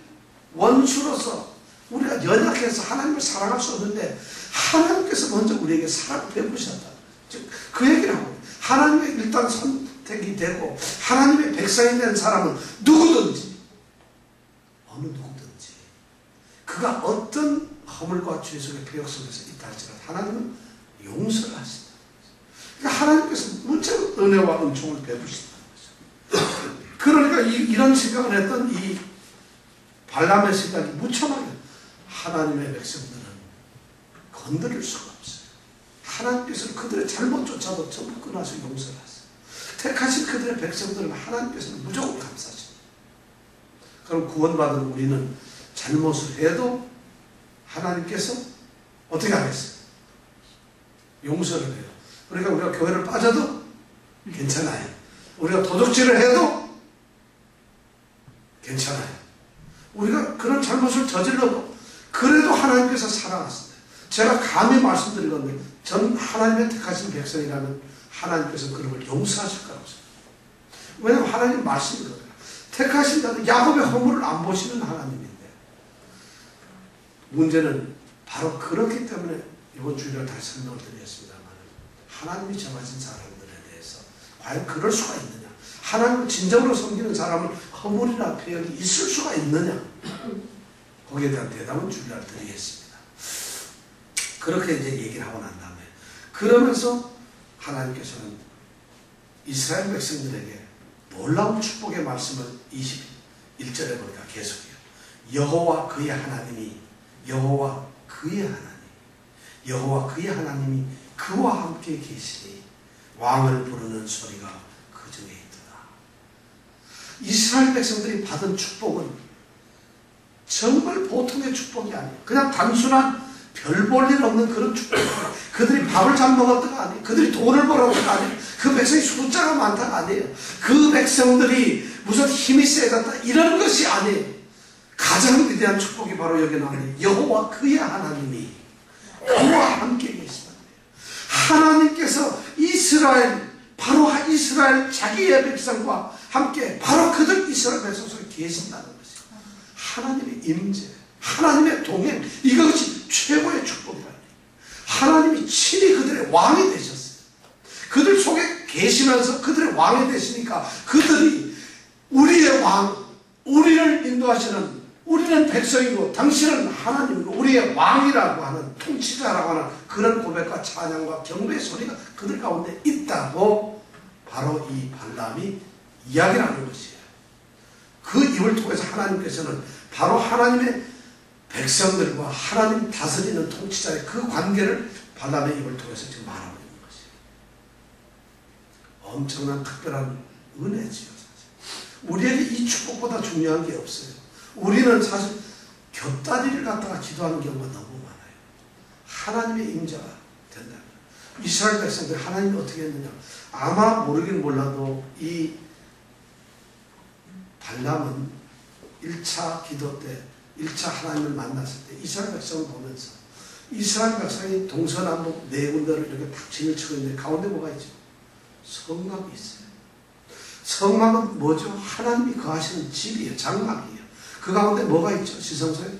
원수로서 우리가 연약해서 하나님을 사랑할 수 없는데 하나님께서 먼저 우리에게 사랑을 베푸셨다. 즉 그 얘기를 하고 하나님의 일단 선택이 되고 하나님의 백성이 된 사람은 누구든지 어느 누구든지 그가 어떤 허물과 죄 속의 폐역 속에서 있다 할지라도 하나님은 용서를 하신다. 그러니까 하나님께서 문자로 은혜와 은총을 베푸신다는 거죠. 그러니까 이런 생각을 했던 이 발람의 생각이 무참하게 하나님의 백성들은 건드릴 수가 없어요. 하나님께서는 그들의 잘못조차도 전부 끊어서 용서를 하세요. 택하신 그들의 백성들은 하나님께서는 무조건 감싸십니다. 그럼 구원받은 우리는 잘못을 해도 하나님께서 어떻게 하겠어요? 용서를 해요. 그러니까 우리가 교회를 빠져도 괜찮아요. 우리가 도둑질을 해도 괜찮아요. 우리가 그런 잘못을 저질러도 그래도 하나님께서 사랑하신다. 제가 감히 말씀드리건데 전 하나님의 택하신 백성이라면 하나님께서 그런 걸 용서하실 거라고 생각합니다. 왜냐하면 하나님 말씀이거든요. 택하신다는 야곱의 허물을 안 보시는 하나님인데 문제는 바로 그렇기 때문에 이번 주일에 다시 설명을 드리겠습니다만 하나님이 정하신 사람들에 대해서 과연 그럴 수가 있느냐, 하나님을 진정으로 섬기는 사람은 허물이나 폐역이 있을 수가 있느냐, 거기에 대한 대답은 주일날 드리겠습니다. 그렇게 이제 얘기를 하고 난 다음에 그러면서 하나님께서는 이스라엘 백성들에게 놀라운 축복의 말씀을 21절에 보니까 계속해요. 여호와 그의 하나님이 여호와 그의 하나님 여호와 그의 하나님이 그와 함께 계시니 왕을 부르는 소리가 그 중에 있더라. 이스라엘 백성들이 받은 축복은 정말 보통의 축복이 아니에요. 그냥 단순한 별 볼 일 없는 그런 축복. 그들이 밥을 잘 먹었다가 아니에요. 그들이 돈을 벌었다가 아니에요. 그 백성이 숫자가 많다가 아니에요. 그 백성들이 무슨 힘이 세졌다 이런 것이 아니에요. 가장 위대한 축복이 바로 여기 나오네요. 여호와 그의 하나님이 그와 함께 계시다. 하나님께서 이 바로 이스라엘 자기의 백성과 함께 바로 그들 이스라엘 백성 속에 계신다는 것이에요. 하나님의 임재, 하나님의 동행, 이것이 최고의 축복이라는 거예요. 하나님이 친히 그들의 왕이 되셨어요. 그들 속에 계시면서 그들의 왕이 되시니까 그들이 우리의 왕, 우리를 인도하시는, 우리는 백성이고 당신은 하나님이고 우리의 왕이라고 하는, 통치자라고 하는 그런 고백과 찬양과 경배의 소리가 그들 가운데 있다고 바로 이 발람이 이야기를 하는 것이에요. 그 입을 통해서 하나님께서는 바로 하나님의 백성들과 하나님 다스리는 통치자의 그 관계를 발람의 입을 통해서 지금 말하고 있는 것이에요. 엄청난 특별한 은혜지요. 사실 우리에게 이 축복보다 중요한 게 없어요. 우리는 사실 곁다리를 갖다가 기도하는 경우가 너무 많아요. 하나님의 임재가 된다면 이스라엘 백성들 하나님이 어떻게 했느냐, 아마 모르긴 몰라도 이 발람은 1차 기도 때, 1차 하나님을 만났을 때 이스라엘 백성을 보면서 이스라엘 백성이 동서남북 네 군데를 이렇게 딱 진을 치고 있는데 가운데 뭐가 있죠? 성막이 있어요. 성막은 뭐죠? 하나님이 거하시는 집이에요. 장막이에요. 그 가운데 뭐가 있죠? 지성소에?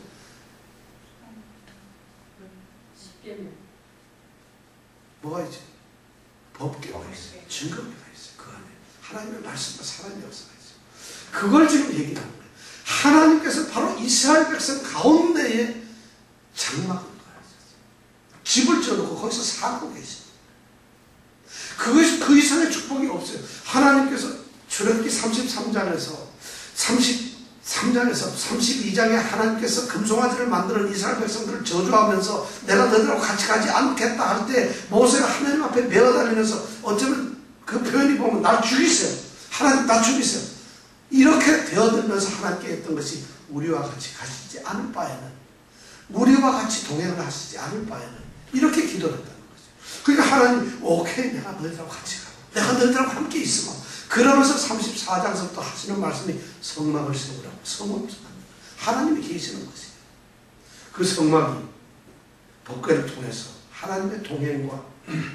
뭐가 있죠? 법궤가 있어요. 증거궤가 있어요. 그 안에 하나님의 말씀과 사랑의 역사가 있어요. 그걸 지금 얘기하는 거예요. 하나님께서 바로 이스라엘 백성 가운데에 장막을 거하셨어요. 집을 지어놓고 거기서 살고 계십니다. 그것이 그 이상의 축복이 없어요. 하나님께서 출애굽기 33장에서 32장에 하나님께서 금송아지를 만드는 이스라엘 백성들을 저주하면서 내가 너희들하고 같이 가지 않겠다 할 때 모세가 하나님 앞에 매어달리면서 어쩌면 그 표현이 보면 날 죽이세요. 하나님 나 죽이세요. 이렇게 되어들면서 하나님께 했던 것이 우리와 같이 가시지 않을 바에는, 우리와 같이 동행을 하시지 않을 바에는 이렇게 기도를 했다는 거죠. 그러니까 하나님 오케이 내가 너희들하고 같이 가고 내가 너희들하고 함께 있으면, 그러면서 34장서부터 하시는 말씀이 성막을 세우라고. 성막을 하나님이 계시는 것이에요. 그 성막이 법궤를 통해서 하나님의 동행과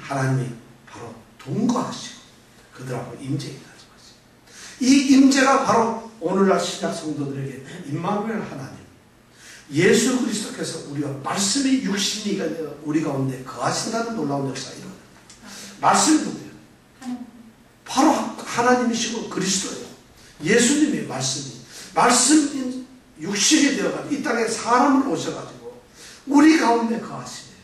하나님이 바로 동거하시고 그들하고 임재했다는 것이에요. 이 임재가 바로 오늘날 신약 성도들에게 임마누엘 하나님, 예수 그리스도께서 우리와 말씀이 육신이 되어 우리 가운데 거하신다는 놀라운 역사가 일어납니다. 말씀이 누구예요? 바로 하나님이시고 그리스도예요. 예수님의 말씀이 육신이 되어가지고 이 땅에 사람을 오셔가지고 우리 가운데 거하시네요.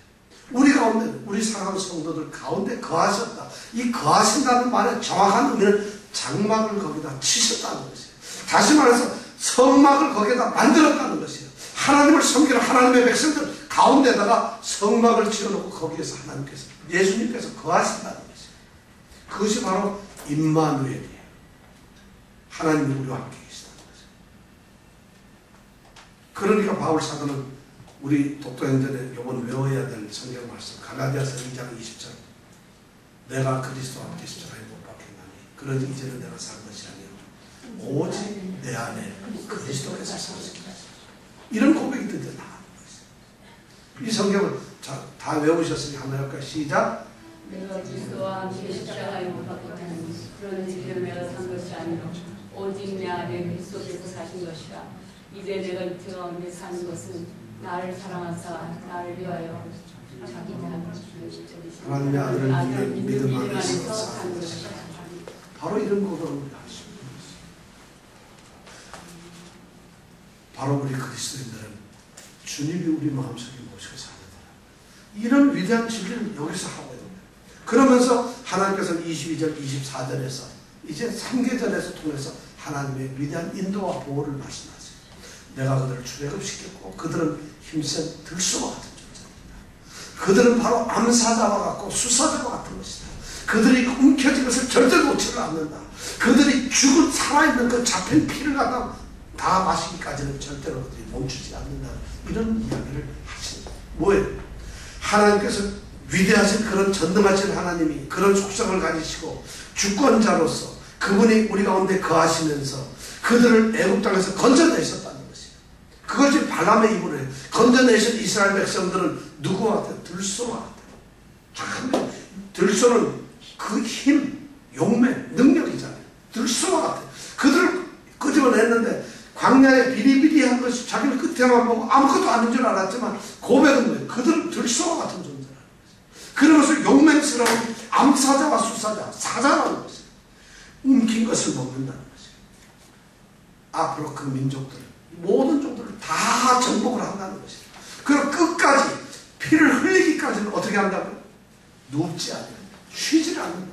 우리 가운데, 우리 사랑하는 성도들 가운데 거하셨다. 이 거하신다는 말의 정확한 의미는 장막을 거기다 치셨다는 것이에요. 다시 말해서 성막을 거기다 만들었다는 것이에요. 하나님을 섬기는 하나님의 백성들 가운데다가 성막을 지어놓고 거기에서 하나님께서, 예수님께서 거하신다는 것이에요. 그것이 바로 임마누엘이에요. 하나님이 우리와 함께 계시다는 거죠. 그러니까 바울 사도는 우리 독도행전에 이번 외워야 될 성경 말씀 갈라디아서 2장 20절, 내가 그리스도와 함께 십자가에 못 박혔나니 그러니 이제는 내가 사는 것이 아니요 오직 내 안에 그리스도께서 사시다. 이런 고백이 드디어 나가는 것이죠. 이 성경을 다 외우셨으니 한번 할까요? 시작. 내가 그리스도와 함께 십자가에 못 박혔나니 그러니 이제는 내가 산 것이 아니요 오직 내 안에 그리스도께서 사신 것이라. 이제 내가 이 가운데 사는 것은 나를 사랑하사 나를 위하여 자기 하나님의 아들을 믿음 안에서 사는 것이다. 바로 이런 고백을 우리가 할 수 있는 것입니다. 바로 우리 그리스도인들은 주님이 우리 마음속에 모시고 사는다. 이런 위대한 진리를 여기서 하고 있는 거예요. 그러면서 하나님께서는 22절, 24절에서 이제 3계절에서 통해서 하나님의 위대한 인도와 보호를 말씀하세요. 내가 그들을 출애굽시켰고 그들은 힘센 들소와 같은 존재입니다. 그들은 바로 암사자와 같고 수사자와 같은 것이다. 그들이 움켜진 것을 절대 놓지를 않는다. 그들이 죽은 살아있는 그 잡힌 피를 갖다 다 마시기까지는 절대로 그들이 멈추지 않는다. 이런 이야기를 하십니다. 뭐예요? 하나님께서 위대하신 그런 전능하신 하나님이 그런 속성을 가지시고 주권자로서 그분이 우리 가운데 거하시면서 그들을 애굽 땅에서 건져내셨다는 것이에요. 그것이 발람의 입으로 해요. 건져내신 이스라엘 백성들은 누구와 같아요? 들소와 같아요. 들소는 그 힘, 용맹, 능력이잖아요. 들소와 같아요. 그들을 끄집어냈는데 광야에 비리비리한 것이 자기는 끝에만 보고 아무것도 아닌 줄 알았지만 고백은 뭐예요? 그들은 들소와 같은 존재라는 거죠. 그러면서 용맹스러운 암사자와 수사자, 사자라는 것이에요. 움킨 것을 먹는다는 것이에요. 앞으로 그 민족들, 모든 종들을 다 정복을 한다는 것이에요. 그리고 끝까지 피를 흘리기까지는 어떻게 한다고요? 눕지 않는다. 쉬지를 않는다.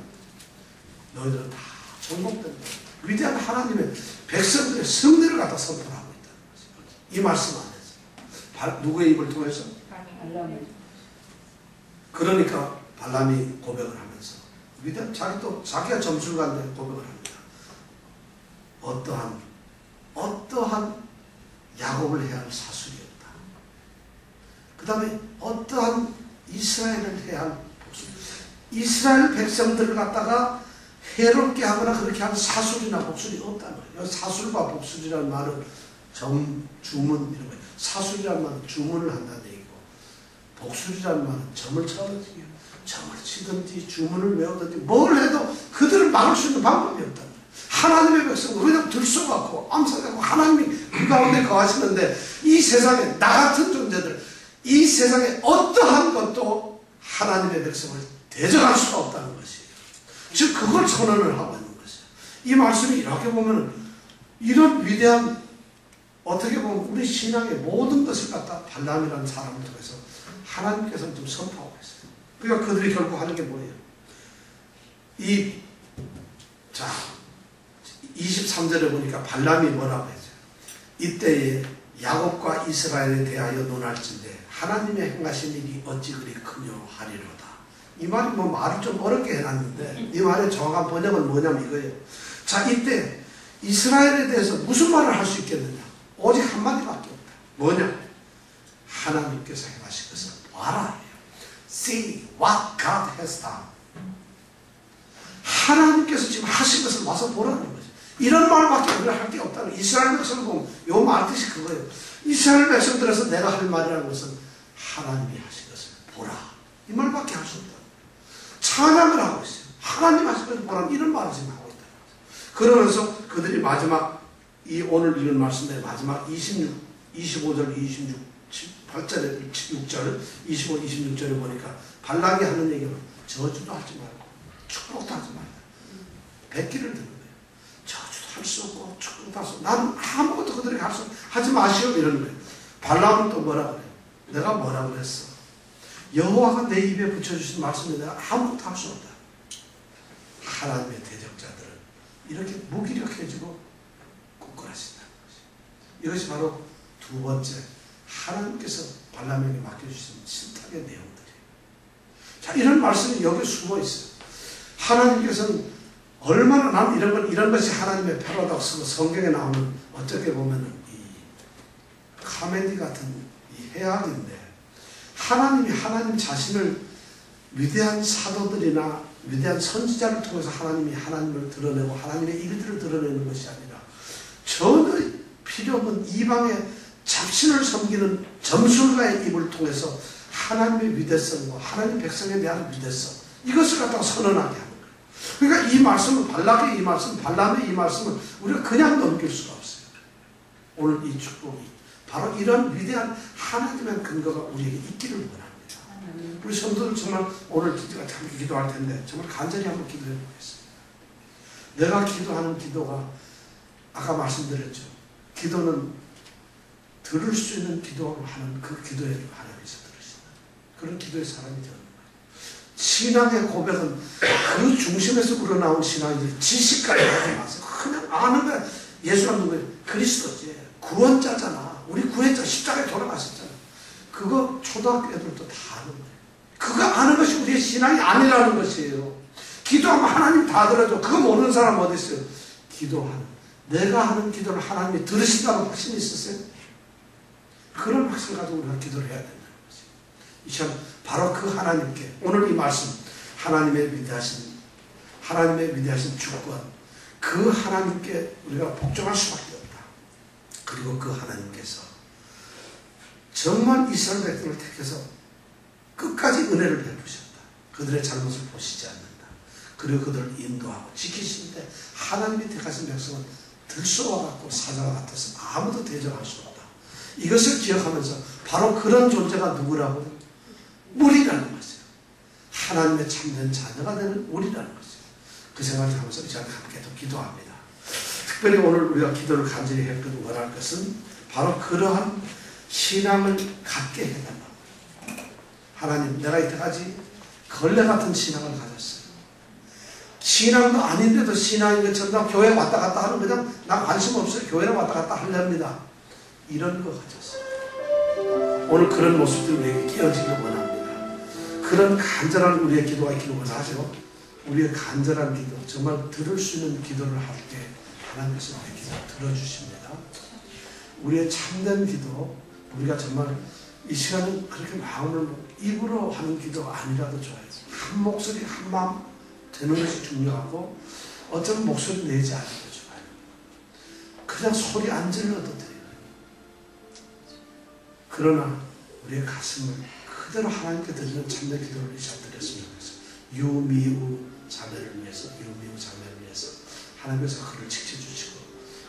너희들은 다 정복된다. 위대한 하나님의 백성들의 승리를 갖다 선포하고 있다는 것이에요. 이 말씀 안에서 누구의 입을 통해서? 그러니까 발람이 고백을 하면서 위대한 자기가 점수를 갖는 고백을 합니다. 어떠한 야곱을 해야 할 사술이 없다. 그 다음에 어떠한 이스라엘을 해야 할 복술, 이스라엘 백성들을 갖다가 해롭게 하거나 그렇게 하는 사술이나 복술이 없다는 거예요. 사술과 복술이라는 말은 주문 이런 거예요. 사술이라는 말은 주문을 한다는 얘기고, 복술이라는 말은 점을 쳐든지 점을 치든지 주문을 외우든지 뭘 해도 그들을 막을 수 있는 방법이 없다는 거예요. 하나님의 백성은 그냥 들쏘갖고 암살하고 하나님이 그 가운데 거하시는데 이 세상에 나 같은 존재들, 이 세상에 어떠한 것도 하나님의 백성을 대적할 수가 없다는 것이에요. 즉 그걸 선언을 하고 있는 것이에요. 이 말씀이 이렇게 보면 이런 위대한, 어떻게 보면 우리 신앙의 모든 것을 갖다 발람이라는 사람을 통해서 하나님께서는 좀 선포하고 있어요. 그러니까 그들이 결국 하는 게 뭐예요? 23절에 보니까 발람이 뭐라고 했죠? 이때에 야곱과 이스라엘에 대하여 논할진대 하나님의 행하신 일이 어찌 그리 크며 하리로다. 이 말이 말을 좀 어렵게 해놨는데 이 말의 정확한 번역은 뭐냐면 이거예요. 자, 이때 이스라엘에 대해서 무슨 말을 할 수 있겠느냐? 오직 한마디밖에 없다. 뭐냐? 하나님께서 행하신 것을 봐라. See what God has done. 하나님께서 지금 하신 것을 와서 보라는 거죠. 이런 말밖에 우리가 할 게 없다는 거예요. 이스라엘 백성을 보면 요 말 뜻이 그거예요. 이스라엘 백성들에서 내가 할 말이라는 것은 하나님이 하신 것을 보라. 이 말밖에 할 수 없다. 찬양을 하고 있어요. 하나님 하신 것을 보라. 이런 말을 지금 하고 있다. 그러면서 그들이 마지막 오늘 읽은 말씀의 마지막 25절, 8절에 6절, 25, 26절에 보니까 발락이 하는 얘기는 저주도 하지 말고 축복도 하지 말고 백기를 드는 거예요. 저주도 할 수 없고 축복도 할 수 없고 나는 아무것도 그들에게 하지 마시오 이러는 거예요. 발락은 또 뭐라 그래요? 내가 뭐라 그랬어? 여호와가 내 입에 붙여주신 말씀에 내가 아무것도 할 수 없다. 하나님의 대적자들은 이렇게 무기력해지고 굳건하신다는 것이에요. 이것이 바로 두 번째 하나님께서 발람에게 맡겨주신 신탁의 내용들이에요. 자, 이런 말씀이 여기 숨어 있어요. 하나님께서는 얼마나 난 이런 것이 하나님의 패러독 쓰고 성경에 나오는 어떻게 보면은 이 카메디 같은 이 해악인데 하나님 자신을 위대한 사도들이나 위대한 선지자를 통해서 하나님이 하나님을 드러내고 하나님의 일들을 드러내는 것이 아니라 전혀 필요 없는 이방의 잡신을 섬기는 점술가의 입을 통해서 하나님의 위대성과 하나님 백성에 대한 위대성 이것을 갖다가 선언하게 하는 거예요. 그러니까 이 말씀은 발람의 이 말씀은 우리가 그냥 넘길 수가 없어요. 오늘 이 축복이 바로 이런 위대한 하나님의 근거가 우리에게 있기를 원합니다. 우리 성도들 정말 오늘 함께 기도할 텐데 정말 간절히 한번 기도해 보겠습니다. 내가 기도하는 기도가 아까 말씀드렸죠. 기도는 들을 수 있는 기도를 하는 그 기도에 하나님께서 들으신다. 그런 기도의 사람이 되는 거예요. 신앙의 고백은 그 중심에서 우러나온 신앙이지 지식까지 하지 마세요. 그냥 아는 거야. 예수는 누구예요? 그리스도지. 구원자잖아. 우리 구원자 십자가에 돌아가셨잖아. 그거 초등학교 애들도 다 아는 거예요. 그거 아는 것이 우리의 신앙이 아니라는 것이에요. 기도하면 하나님 다 들어줘. 그거 모르는 사람 어디 있어요? 기도하는. 내가 하는 기도를 하나님이 들으신다는 확신이 있으세요? 그런 확신 가지고 우리가 기도를 해야 된다는 것이에요. 이 시간 바로 그 하나님께 오늘 이 말씀 하나님의 위대하신 주권 그 하나님께 우리가 복종할 수밖에 없다. 그리고 그 하나님께서 정말 이스라엘 백성을 택해서 끝까지 은혜를 베푸셨다. 그들의 잘못을 보시지 않는다. 그리고 그들을 인도하고 지키시는데 하나님 밑에 가신 백성은 들소와 같고 사자와 같아서 아무도 대적할 수 없다. 이것을 기억하면서 바로 그런 존재가 누구라고? 우리라는 것이에요. 하나님의 참된 자녀가 되는 우리라는 것이에요. 그 생각을 하면서 이 시간에 함께 또 기도합니다. 특별히 오늘 우리가 기도를 간절히 했거든 원할 것은 바로 그러한 신앙을 갖게 해달라고. 하나님, 내가 이때까지 걸레 같은 신앙을 가졌어요. 신앙도 아닌데도 신앙인 것처럼 교회 왔다 갔다 하는 그냥 나 관심 없어요. 교회를 왔다 갔다 하렵니다. 이런 거 가졌어요. 오늘 그런 모습들 우리에게 끼어지길 원합니다. 그런 간절한 우리의 기도가 있기를 원하죠. 우리의 간절한 기도, 정말 들을 수 있는 기도를 할 때 하나님께서 우리의 기도 들어주십니다. 우리의 참된 기도, 우리가 정말 이 시간은 그렇게 마음을 입으로 하는 기도가 아니라도 좋아요. 한 목소리 한 마음 되는 것이 중요하고 어쩌면 목소리 내지 않아도 좋아요. 그냥 소리 안 질러도 돼요. 그러나 우리의 가슴을 그대로 하나님께 드리는 참된 기도를 이 시간 드렸으면 좋겠어요. 유미우 자매를 위해서, 유미우 자매를 위해서 하나님께서 그를 지켜주시고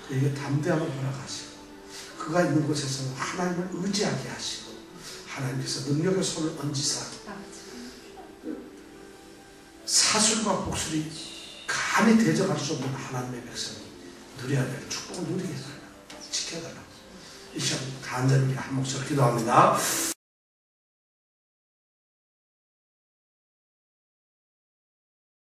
그에게 담대함을 허락하시고 그가 있는 곳에서 하나님을 의지하게 하시고 하나님께서 능력의 손을 얹으사 사술과 복술이 감히 대적할 수 없는 하나님의 백성이 누려야 될 축복을 누리게 해달라고, 지켜달라고 이 시간 간절히 한 목소리 기도합니다.